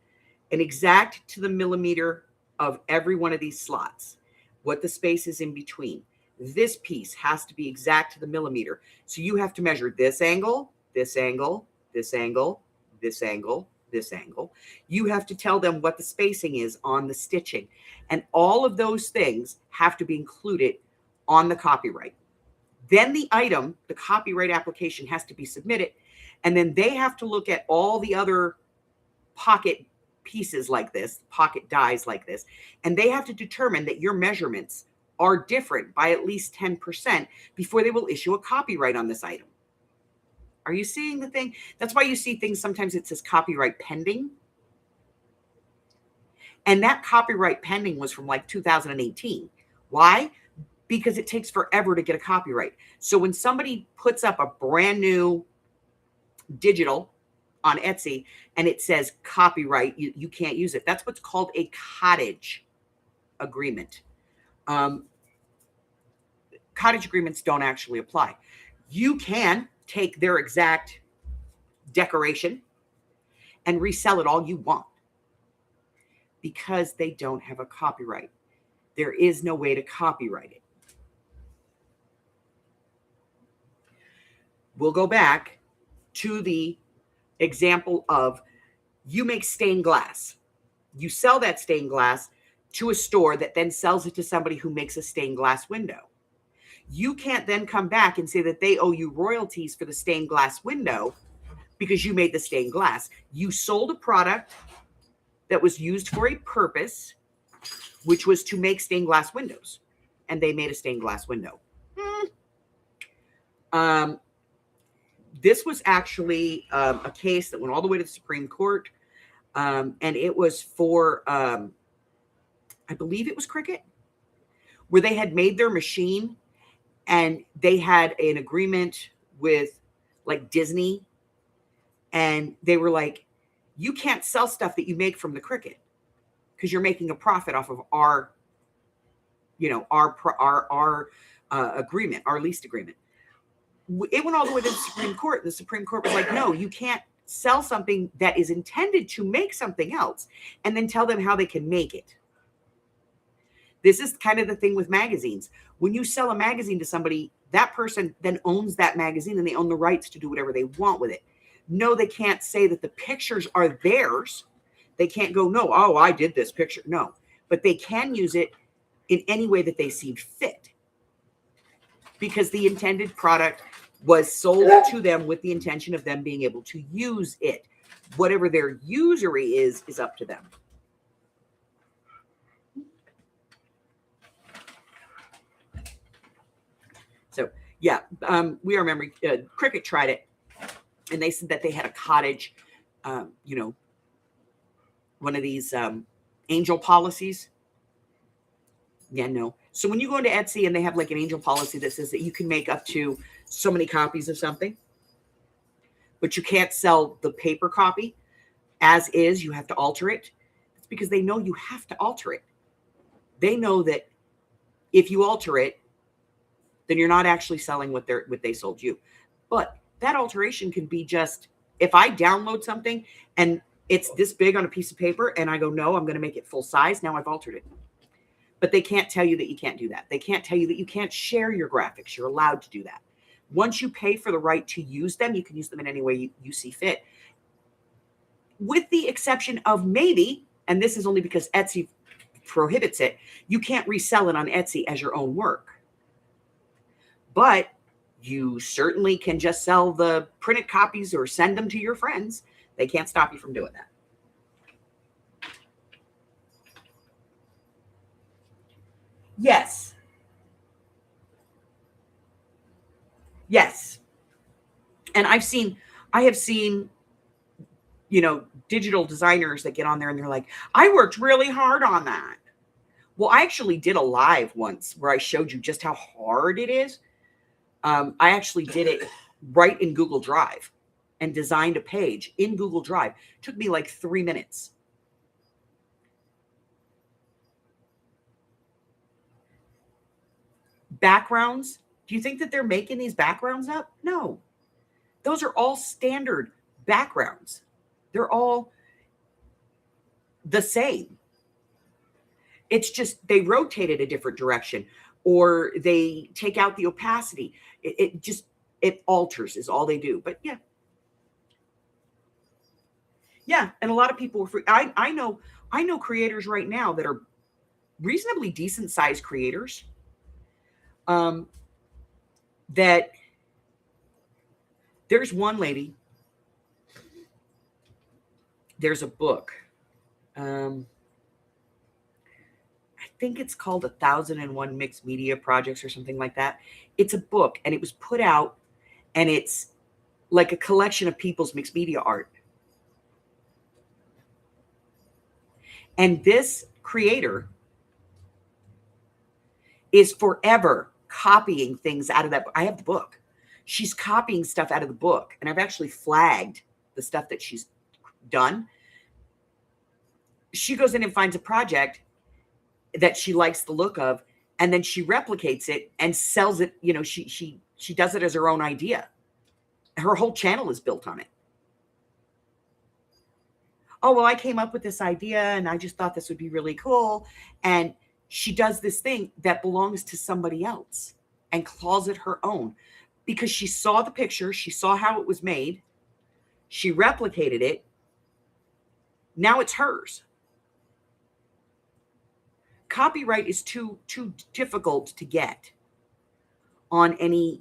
an exact to the millimeter of every one of these slots, what the space is in between. This piece has to be exact to the millimeter. So you have to measure this angle, this angle, this angle, this angle, this angle. You have to tell them what the spacing is on the stitching. And all of those things have to be included on the copyright. Then the item, the copyright application, has to be submitted. And then they have to look at all the other pocket pieces like this, pocket dies like this, and they have to determine that your measurements are different by at least 10% before they will issue a copyright on this item. Are you seeing the thing? That's why you see things sometimes it says copyright pending. And that copyright pending was from like 2018. Why? Because it takes forever to get a copyright. So when somebody puts up a brand new digital on Etsy and it says copyright, you can't use it. That's what's called a cottage agreement. Cottage agreements don't actually apply. You can take their exact decoration and resell it all you want because they don't have a copyright. There is no way to copyright it. We'll go back to the example of you make stained glass. You sell that stained glass to a store that then sells it to somebody who makes a stained glass window. You can't then come back and say that they owe you royalties for the stained glass window because you made the stained glass. You sold a product that was used for a purpose, which was to make stained glass windows, and they made a stained glass window. This was actually a case that went all the way to the Supreme Court, and it was for, I believe it was Cricket, where they had made their machine, and they had an agreement with like Disney, and they were like, you can't sell stuff that you make from the Cricket because you're making a profit off of our agreement, our lease agreement. It went all the way to the Supreme Court. The Supreme Court was like, no, you can't sell something that is intended to make something else and then tell them how they can make it. This is kind of the thing with magazines. When you sell a magazine to somebody, that person then owns that magazine and they own the rights to do whatever they want with it. No, they can't say that the pictures are theirs. They can't go, no, oh, I did this picture. No, but they can use it in any way that they see fit because the intended product was sold to them with the intention of them being able to use it. Whatever their usury is up to them. So, yeah, we remember Cricket tried it, and they said that they had a cottage, one of these angel policies. Yeah, no. So when you go into Etsy and they have like an angel policy that says that you can make up to so many copies of something, but you can't sell the paper copy as is, you have to alter it. It's because they know you have to alter it. They know that if you alter it, then you're not actually selling what they sold you. But that alteration can be just, if I download something and it's this big on a piece of paper and I go, no, I'm going to make it full size. Now I've altered it. But they can't tell you that you can't do that. They can't tell you that you can't share your graphics. You're allowed to do that. Once you pay for the right to use them, you can use them in any way you see fit. With the exception of maybe, and this is only because Etsy prohibits it, you can't resell it on Etsy as your own work. But you certainly can just sell the printed copies or send them to your friends. They can't stop you from doing that. Yes. Yes. And I have seen, digital designers that get on there and they're like, I worked really hard on that. Well, I actually did a live once where I showed you just how hard it is. I actually did it right in Google Drive and designed a page in Google Drive. It took me like 3 minutes. Backgrounds. Do you think that they're making these backgrounds up? No. Those are all standard backgrounds. They're all the same. It's just they rotate it a different direction or they take out the opacity. It alters is all they do. But yeah. Yeah. And a lot of people, I know creators right now that are reasonably decent sized creators that there's one lady, there's a book. I think it's called 1001 Mixed Media Projects or something like that. It's a book and it was put out and it's like a collection of people's mixed media art. And this creator is forever copying things out of that. I have the book. She's copying stuff out of the book. And I've actually flagged the stuff that she's done. She goes in and finds a project that she likes the look of, and then she replicates it and sells it. You know, she does it as her own idea. Her whole channel is built on it. Oh, well, I came up with this idea and I just thought this would be really cool. And she does this thing that belongs to somebody else and calls it her own because she saw the picture. She saw how it was made. She replicated it. Now it's hers. Copyright is too difficult to get on any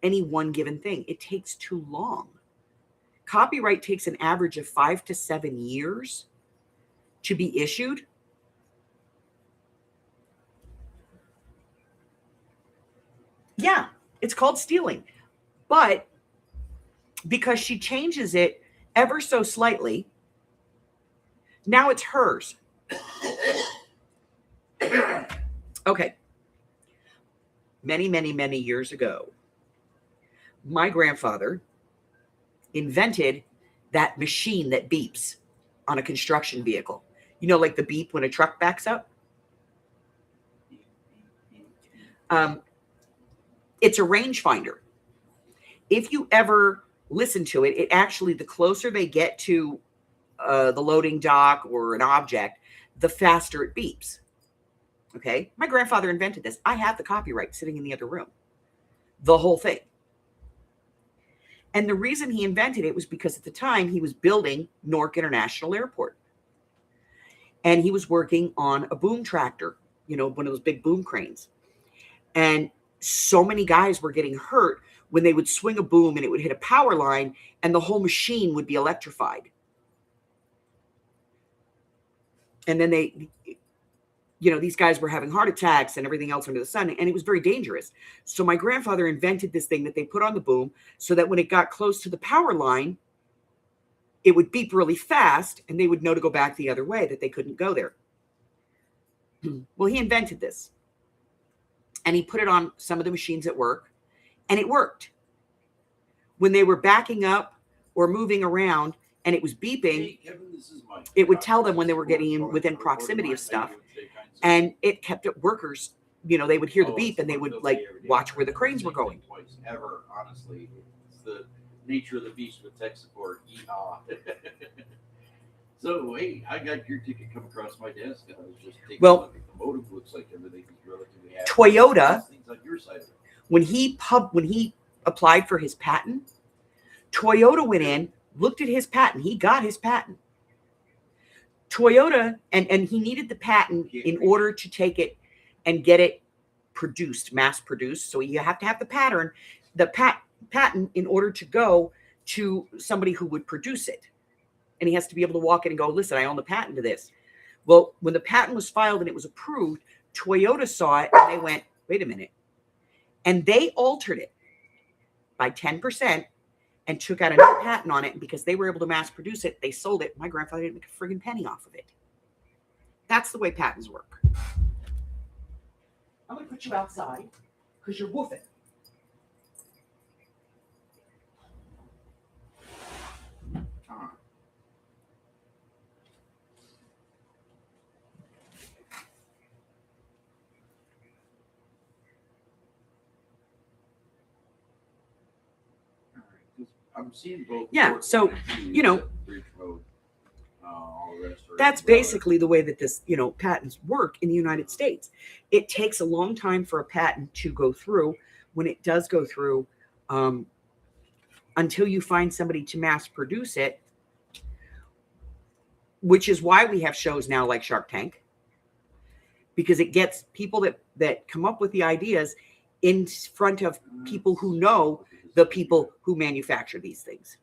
one given thing. It takes too long. Copyright takes an average of 5 to 7 years to be issued. Yeah, it's called stealing. But because she changes it ever so slightly, now it's hers. Okay. Many, many, many years ago, my grandfather invented that machine that beeps on a construction vehicle. You know, like the beep when a truck backs up? It's a rangefinder. If you ever listen to it, it actually, the closer they get to the loading dock or an object, the faster it beeps. Okay? My grandfather invented this. I have the copyright sitting in the other room. The whole thing. And the reason he invented it was because at the time he was building Newark International Airport. And he was working on a boom tractor, you know, one of those big boom cranes. And so many guys were getting hurt when they would swing a boom and it would hit a power line and the whole machine would be electrified. And then these guys were having heart attacks and everything else under the sun, and it was very dangerous. So my grandfather invented this thing that they put on the boom so that when it got close to the power line, it would beep really fast and they would know to go back the other way, that they couldn't go there. Well, he invented this and he put it on some of the machines at work and it worked. When they were backing up or moving around and it was beeping, it would tell them when they were getting within proximity of stuff. And it kept it workers, you know, they would hear the beep and they would like watch where the cranes were going. Ever, honestly, it's the nature of the beast with tech support. Yeehaw. So, hey, I got your ticket come across my desk. And I was just taking a look at the motive. Looks like everything is relatively happy. Toyota, things on your side of it. when he applied for his patent, Toyota went in, looked at his patent. He got his patent. Toyota, and he needed the patent in order to take it and get it produced, mass produced. So you have to have the pattern, patent in order to go to somebody who would produce it. And he has to be able to walk in and go, listen, I own the patent to this. Well, when the patent was filed and it was approved, Toyota saw it and they went, wait a minute. And they altered it by 10%. And took out a new patent on it. And because they were able to mass produce it, they sold it. My grandfather didn't make a friggin' penny off of it. That's the way patents work. I'm going to put you outside because you're woofing. I'm seeing both. Yeah, so, you know, that's basically the way that this, you know, patents work in the United States. It takes a long time for a patent to go through. When it does go through, until you find somebody to mass produce it, which is why we have shows now like Shark Tank, because it gets people that come up with the ideas in front of people who know the people who manufacture these things.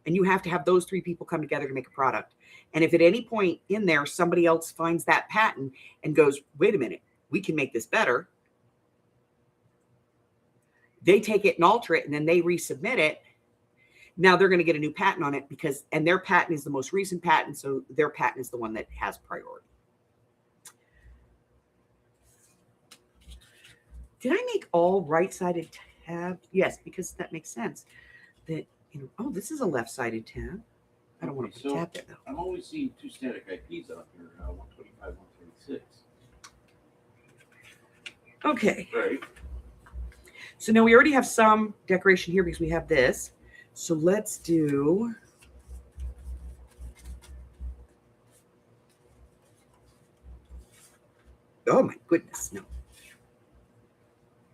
And you have to have those three people come together to make a product. And if at any point in there, somebody else finds that patent and goes, wait a minute, we can make this better. They take it and alter it, and then they resubmit it. Now they're going to get a new patent on it and their patent is the most recent patent. So their patent is the one that has priority. Did I make all right-sided tabs? Yes, because that makes sense. That, oh, this is a left-sided tab. I don't want to put a tab there, though. I'm always seeing 2 static IPs out here, 125, 126. Okay. Right. So now we already have some decoration here because we have this. So let's do... Oh, my goodness, no.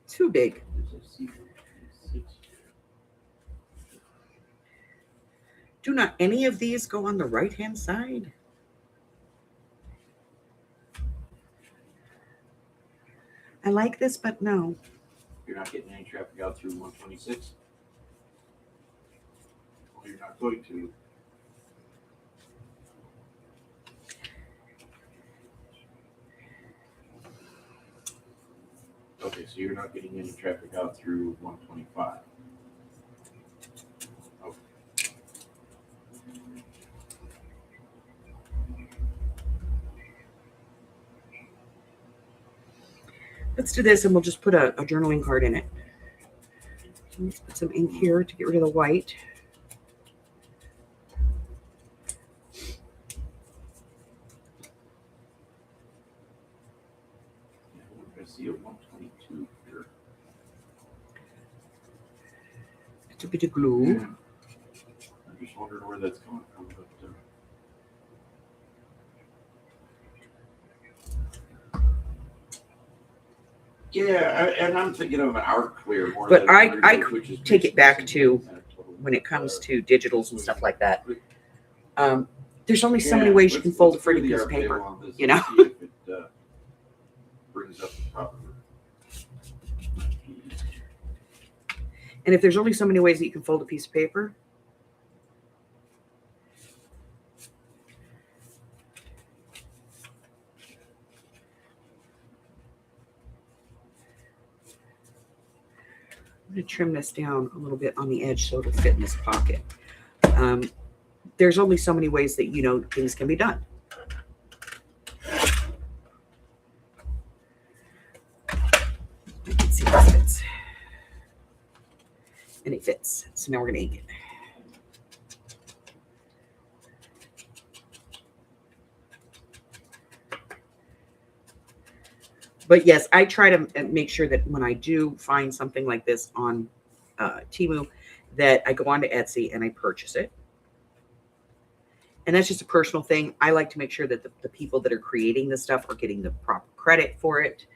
Too big. Do not any of these go on the right-hand side? I like this, but no. You're not getting any traffic out through 126? Well, you're not going to. Okay, so you're not getting any traffic out through 125. Okay. Let's do this, and we'll just put a journaling card in it. So let's put some ink here to get rid of the white. I see a 122 here. It's a bit of glue. Yeah. I'm just wondering where that's coming from. But, yeah, and I'm thinking of an art clear more. But I take it back to when it comes to digitals and stuff like that. There's only so many ways you can fold a pretty piece of paper, you know? If it brings up the proper. And if there's only so many ways that you can fold a piece of paper, I'm going to trim this down a little bit on the edge so it'll fit in this pocket. There's only so many ways that, things can be done. Let's see if this fits. And it fits. So now we're going to ink it. But yes, I try to make sure that when I do find something like this on Temu, that I go on to Etsy and I purchase it. And that's just a personal thing. I like to make sure that the people that are creating this stuff are getting the proper credit for it.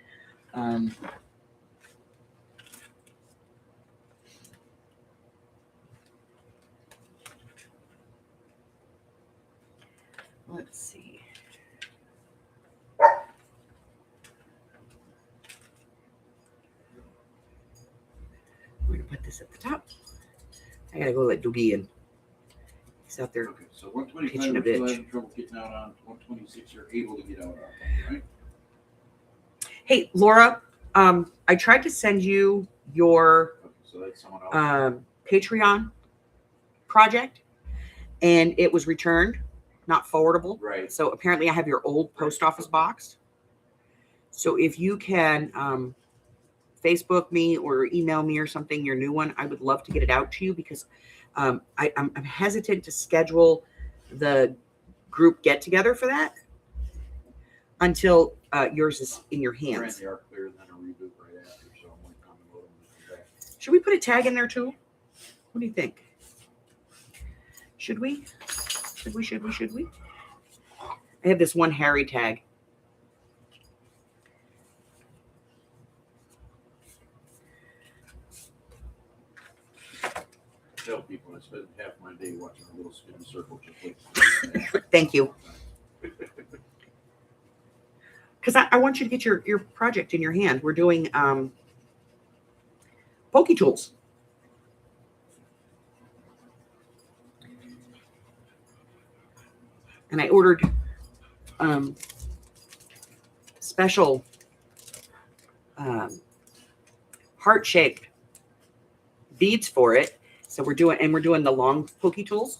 Let's see. We're going to put this at the top. I got to go let Doogie in. He's out there. Okay, so 125, pitching a we're still bitch. having trouble getting out on 126. You're able to get out on, right? Hey, Laura, I tried to send you your Okay, so that's someone else. Patreon project, and it was returned, not forwardable. Right. So apparently I have your old post office box. So if you can Facebook me or email me or something, your new one, I would love to get it out to you because I'm hesitant to schedule the group get together for that until yours is in your hands. They are clear, and then a reboot right after. So I'm like, I'm gonna come back. Should we put a tag in there too? What do you think? Should we? Should we? I have this one Harry tag. I tell people I spend half my day watching a little spinning circle just like Thank you. Because I want you to get your project in your hand. We're doing Poke Tools. And I ordered special heart-shaped beads for it. So we're doing the long pokey tools.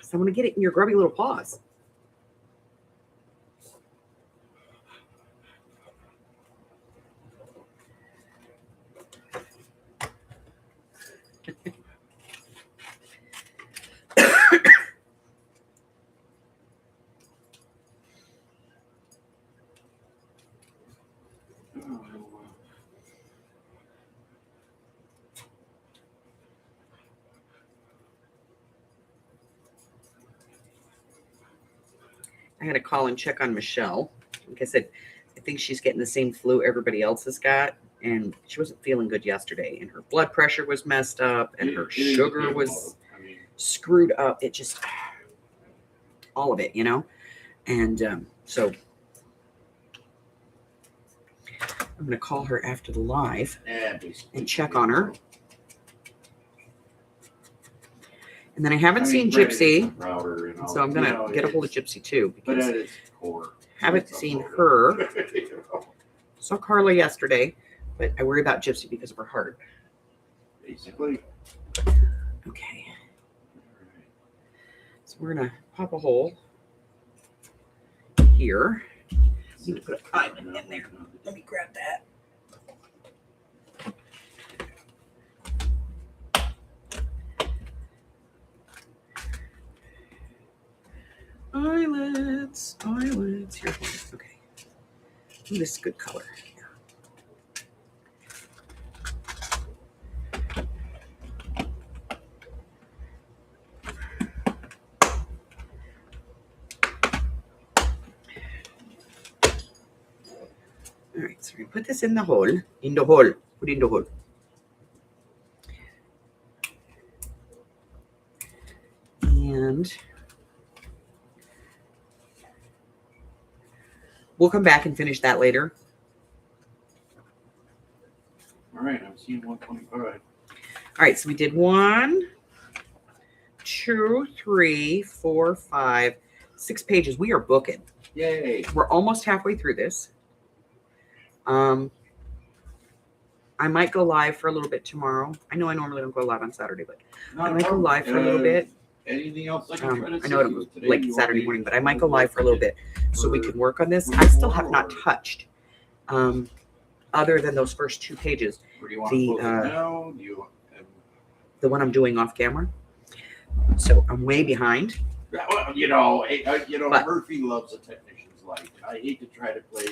So I'm going to get it in your grubby little paws. I had to call and check on Michelle. Like I said, I think she's getting the same flu everybody else has got. And she wasn't feeling good yesterday. And her blood pressure was messed up. And her sugar was screwed up. It just, all of it, you know. And so I'm going to call her after the live and check on her. And then I haven't seen Gypsy, so I'm going to get a hold of Gypsy too, because I haven't seen her. Saw Carla yesterday, but I worry about Gypsy because of her heart. Basically. Okay. So we're going to pop a hole here. I need to put a diamond in there. Let me grab that. Eyelids. Here. Okay. Ooh, this is a good color. All right, so we put this in the hole. Put in the hole. And we'll come back and finish that later. All right, I'm seeing 125. All right, so we did 1, 2, 3, 4, 5, 6 pages. We are booking. Yay. We're almost halfway through this. I might go live for a little bit tomorrow. I know I normally don't go live on Saturday, but I might go live for a little bit. Anything else I can try to I know it'll be like Saturday morning, but I might go live for a little bit so we can work on this. I still have not touched, other than those first 2 pages, the one I'm doing off camera. So I'm way behind. Well, you know, but Murphy loves a technician's life. I hate to try to play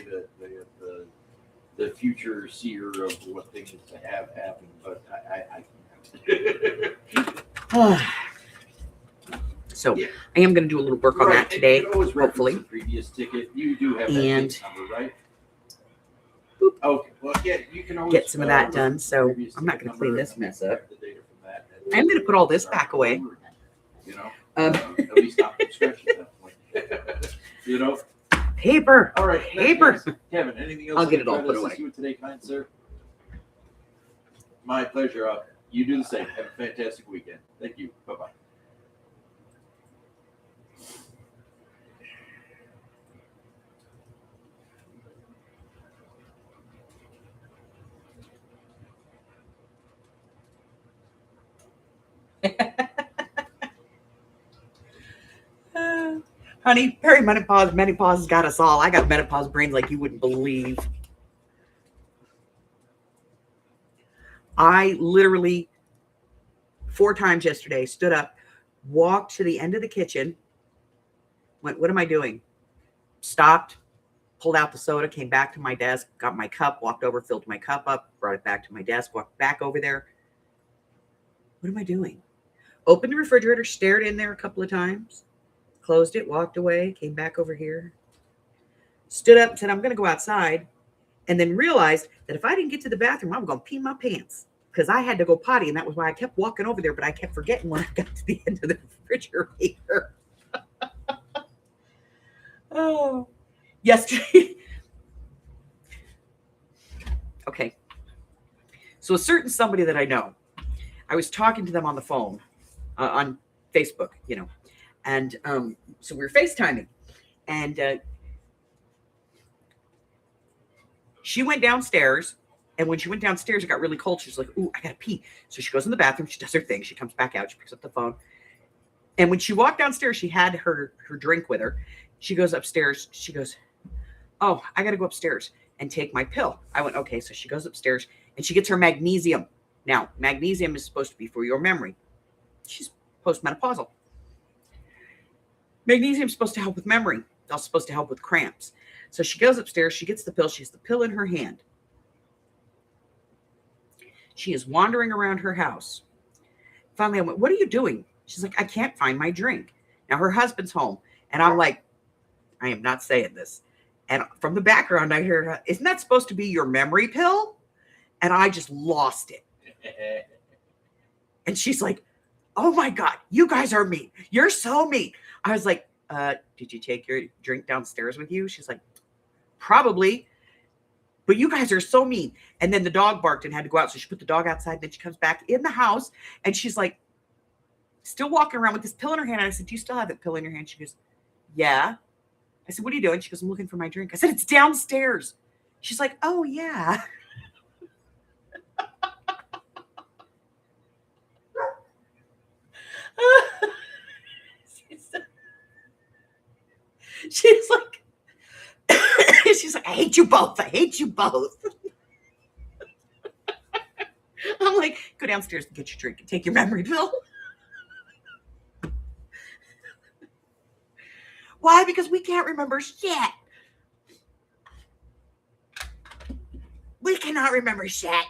the future seer of what things to have happen, but I can't. So yeah. I am going to do a little work on that today, hopefully. The previous ticket, you do have that number, right? Boop. Okay. Well, yeah, you can always get some of that done. So I'm not going to clean this mess up. I'm going to put all this back away. You know, at least not from scratch at that point. You know. Paper. All right, paper. Kevin, anything else? I'll get it all put away. You today, kind sir. My pleasure. You do the same. Have a fantastic weekend. Thank you. Bye bye. Honey, menopause has got us all. I got menopause brains like you wouldn't believe. I literally 4 times yesterday stood up, walked to the end of the kitchen, went, what am I doing? Stopped, pulled out the soda, came back to my desk, got my cup, walked over, filled my cup up, brought it back to my desk, walked back over there. What am I doing? Opened the refrigerator, stared in there a couple of times, closed it, walked away, came back over here, stood up and said, I'm going to go outside, and then realized that if I didn't get to the bathroom, I'm going to pee my pants because I had to go potty, and that was why I kept walking over there, but I kept forgetting when I got to the end of the refrigerator. Oh, yesterday. Okay. So a certain somebody that I know, I was talking to them on the phone, on Facebook, you know, and so we were FaceTiming, and she went downstairs And when she went downstairs, it got really cold. She's like, ooh, I got to pee. So she goes in the bathroom. She does her thing. She comes back out. She picks up the phone. And when she walked downstairs, she had her drink with her. She goes upstairs. She goes, oh, I got to go upstairs and take my pill. I went, okay. So she goes upstairs and she gets her magnesium. Now, magnesium is supposed to be for your memory. She's postmenopausal. Magnesium is supposed to help with memory. It's also supposed to help with cramps. So she goes upstairs. She gets the pill. She has the pill in her hand. She is wandering around her house. Finally, I went, what are you doing? She's like, I can't find my drink. Now, her husband's home. And I'm like, I am not saying this. And from the background, I hear, isn't that supposed to be your memory pill? And I just lost it. And she's like, oh my God, you guys are mean. You're so mean. I was like, did you take your drink downstairs with you? She's like, probably. But you guys are so mean. And then the dog barked and had to go out. So she put the dog outside. Then she comes back in the house and she's like, still walking around with this pill in her hand. And I said, do you still have that pill in your hand? She goes, yeah. I said, what are you doing? She goes, I'm looking for my drink. I said, it's downstairs. She's like, oh, yeah. She's like, I hate you both. I hate you both. I'm like, go downstairs and get your drink and take your memory pill. Why? Because we can't remember shit. We cannot remember shit.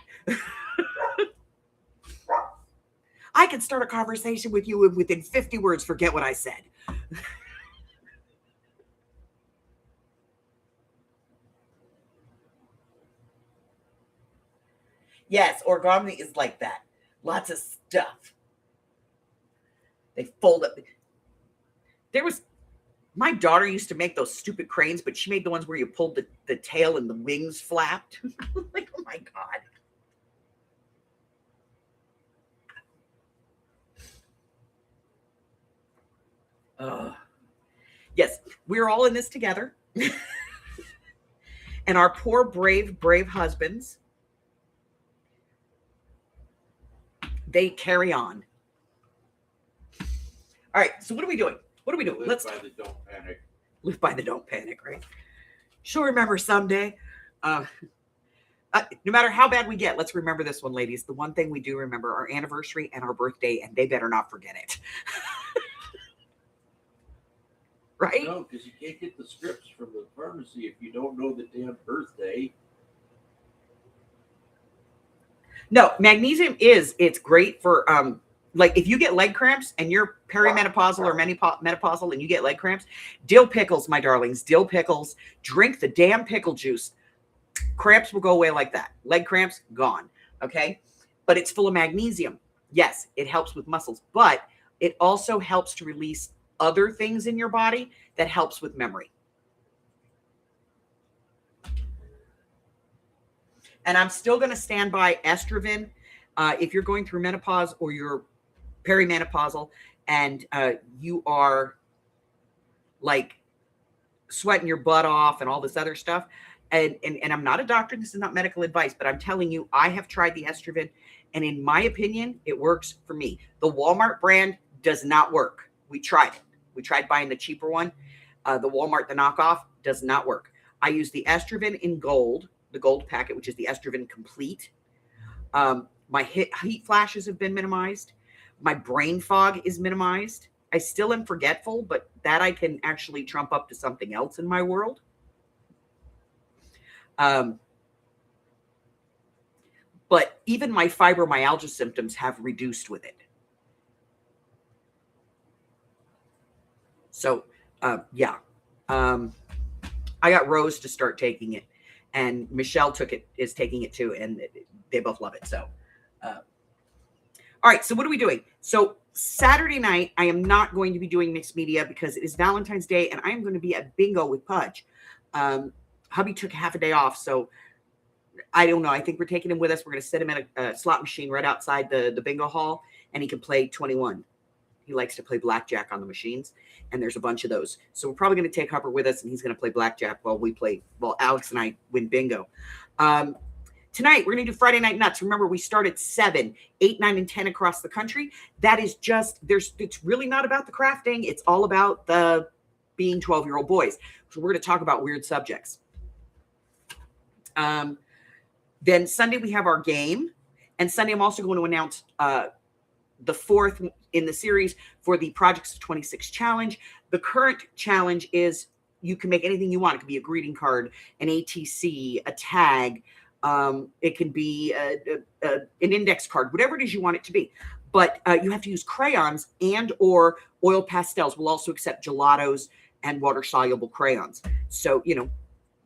I can start a conversation with you and within 50 words forget what I said. Yes, origami is like that. Lots of stuff. They fold up. My daughter used to make those stupid cranes, but she made the ones where you pulled the tail and the wings flapped. Like, oh my God. Yes, we're all in this together. And our poor, brave husbands, they carry on. All right, so what are we doing? What are we doing? Live by the don't panic. Live by the don't panic, right? She'll remember someday. No matter how bad we get, let's remember this one, ladies. The one thing we do remember, our anniversary and our birthday, and they better not forget it. Right? No, because you can't get the scripts from the pharmacy if you don't know the damn birthday. No, magnesium it's great for like if you get leg cramps and you're perimenopausal or menopausal and you get leg cramps, dill pickles, my darlings, dill pickles, drink the damn pickle juice. Cramps will go away like that. Leg cramps, gone. Okay. But it's full of magnesium. Yes, it helps with muscles, but it also helps to release other things in your body that helps with memory. And I'm still going to stand by estrogen. If you're going through menopause or you're perimenopausal and you are like sweating your butt off and all this other stuff. And I'm not a doctor. This is not medical advice, but I'm telling you, I have tried the estrogen. And in my opinion, it works for me. The Walmart brand does not work. We tried it. We tried buying the cheaper one. The Walmart, the knockoff, does not work. I use the estrogen in gold, the gold packet, which is the estrogen complete. My heat flashes have been minimized. My brain fog is minimized. I still am forgetful, but that I can actually trump up to something else in my world. But even my fibromyalgia symptoms have reduced with it. So, yeah. I got Rose to start taking it, and Michelle is taking it too, and they both love it. So, all right. So what are we doing? So Saturday night, I am not going to be doing mixed media because it is Valentine's Day, and I am going to be at bingo with Pudge. Hubby took half a day off, so I don't know. I think we're taking him with us. We're going to set him at a slot machine right outside the bingo hall, and he can play 21. He likes to play blackjack on the machines, and there's a bunch of those. So we're probably going to take Hupper with us, and he's going to play blackjack while Alex and I win bingo. Tonight, we're going to do Friday Night Nuts. Remember, we start at 7, 8, 9, and 10 across the country. That is just, it's really not about the crafting. It's all about the being 12-year-old boys. So we're going to talk about weird subjects. Then Sunday, we have our game. And Sunday, I'm also going to announce the fourth in the series for the Projects of 26 challenge. The current challenge is you can make anything you want. It could be a greeting card, an ATC, a tag. It can be an index card, whatever it is you want it to be. But you have to use crayons and or oil pastels. We'll also accept gelatos and water-soluble crayons. So, you know,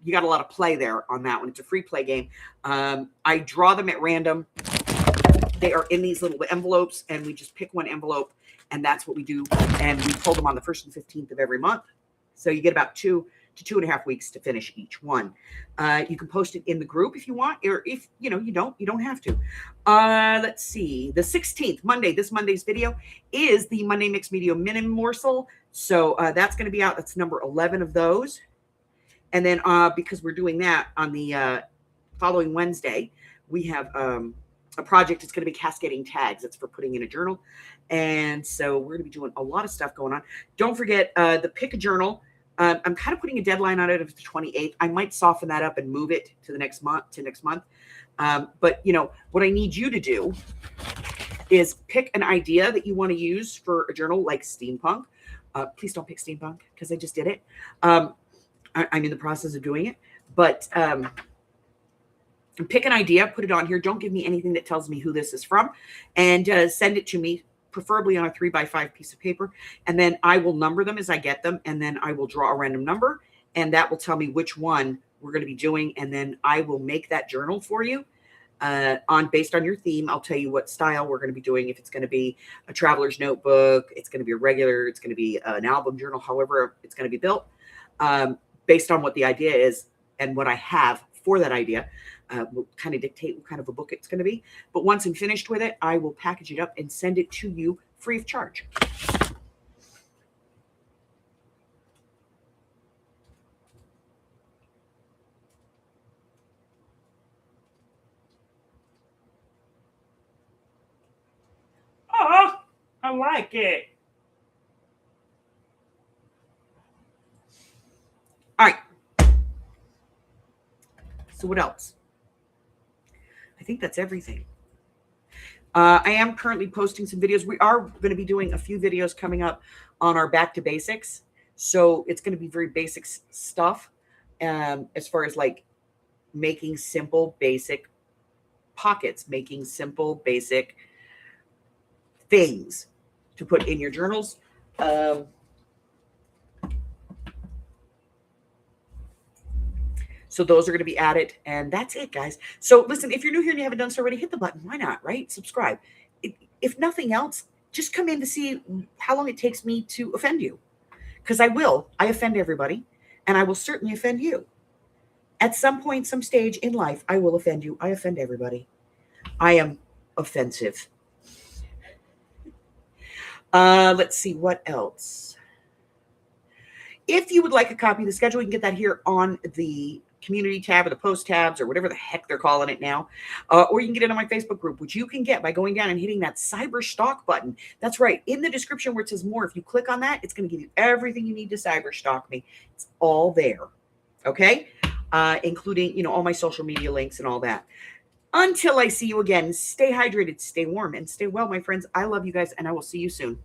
you got a lot of play there on that one. It's a free play game. I draw them at random. They are in these little envelopes, and we just pick one envelope, and that's what we do. And we pull them on the 1st and 15th of every month. So you get about 2 to 2.5 weeks to finish each one. You can post it in the group if you want, or if you don't have to. Let's see. The 16th, Monday, this Monday's video is the Monday Mixed Media Mini Morsel. So that's going to be out. That's number 11 of those. And then because we're doing that on the following Wednesday, we have a project. It's going to be cascading tags. It's for putting in a journal. And so we're going to be doing a lot of stuff going on. Don't forget the pick a journal. I'm kind of putting a deadline on it of the 28th. I might soften that up and move it to the next month, But, you know, what I need you to do is pick an idea that you want to use for a journal like steampunk. Please don't pick steampunk because I just did it. I'm in the process of doing it. But pick an idea, put it on here. Don't give me anything that tells me who this is from. And send it to me, preferably on a 3x5 piece of paper. And then I will number them as I get them. And then I will draw a random number. And that will tell me which one we're going to be doing. And then I will make that journal for you based on your theme. I'll tell you what style we're going to be doing. If it's going to be a traveler's notebook, it's going to be a regular, it's going to be an album journal, however it's going to be built. Based on what the idea is and what I have for that idea, will kind of dictate what kind of a book it's going to be. But once I'm finished with it, I will package it up and send it to you free of charge. Oh, I like it. All right. So what else? I think that's everything. I am currently posting some videos. We are going to be doing a few videos coming up on our Back to Basics. So it's going to be very basic stuff as far as like making simple, basic pockets, making simple, basic things to put in your journals. So those are going to be added, and that's it, guys. So listen, if you're new here and you haven't done so already, hit the button. Why not, right? Subscribe. If nothing else, just come in to see how long it takes me to offend you. Because I will. I offend everybody, and I will certainly offend you. At some point, some stage in life, I will offend you. I offend everybody. I am offensive. Let's see, what else? If you would like a copy of the schedule, you can get that here on the community tab or the post tabs or whatever the heck they're calling it now. Or you can get it on my Facebook group, which you can get by going down and hitting that cyber stalk button. That's right. In the description where it says more, if you click on that, it's going to give you everything you need to cyber stalk me. It's all there. Okay. Including, you know, all my social media links and all that. Until I see you again, stay hydrated, stay warm, and stay well, my friends. I love you guys, and I will see you soon.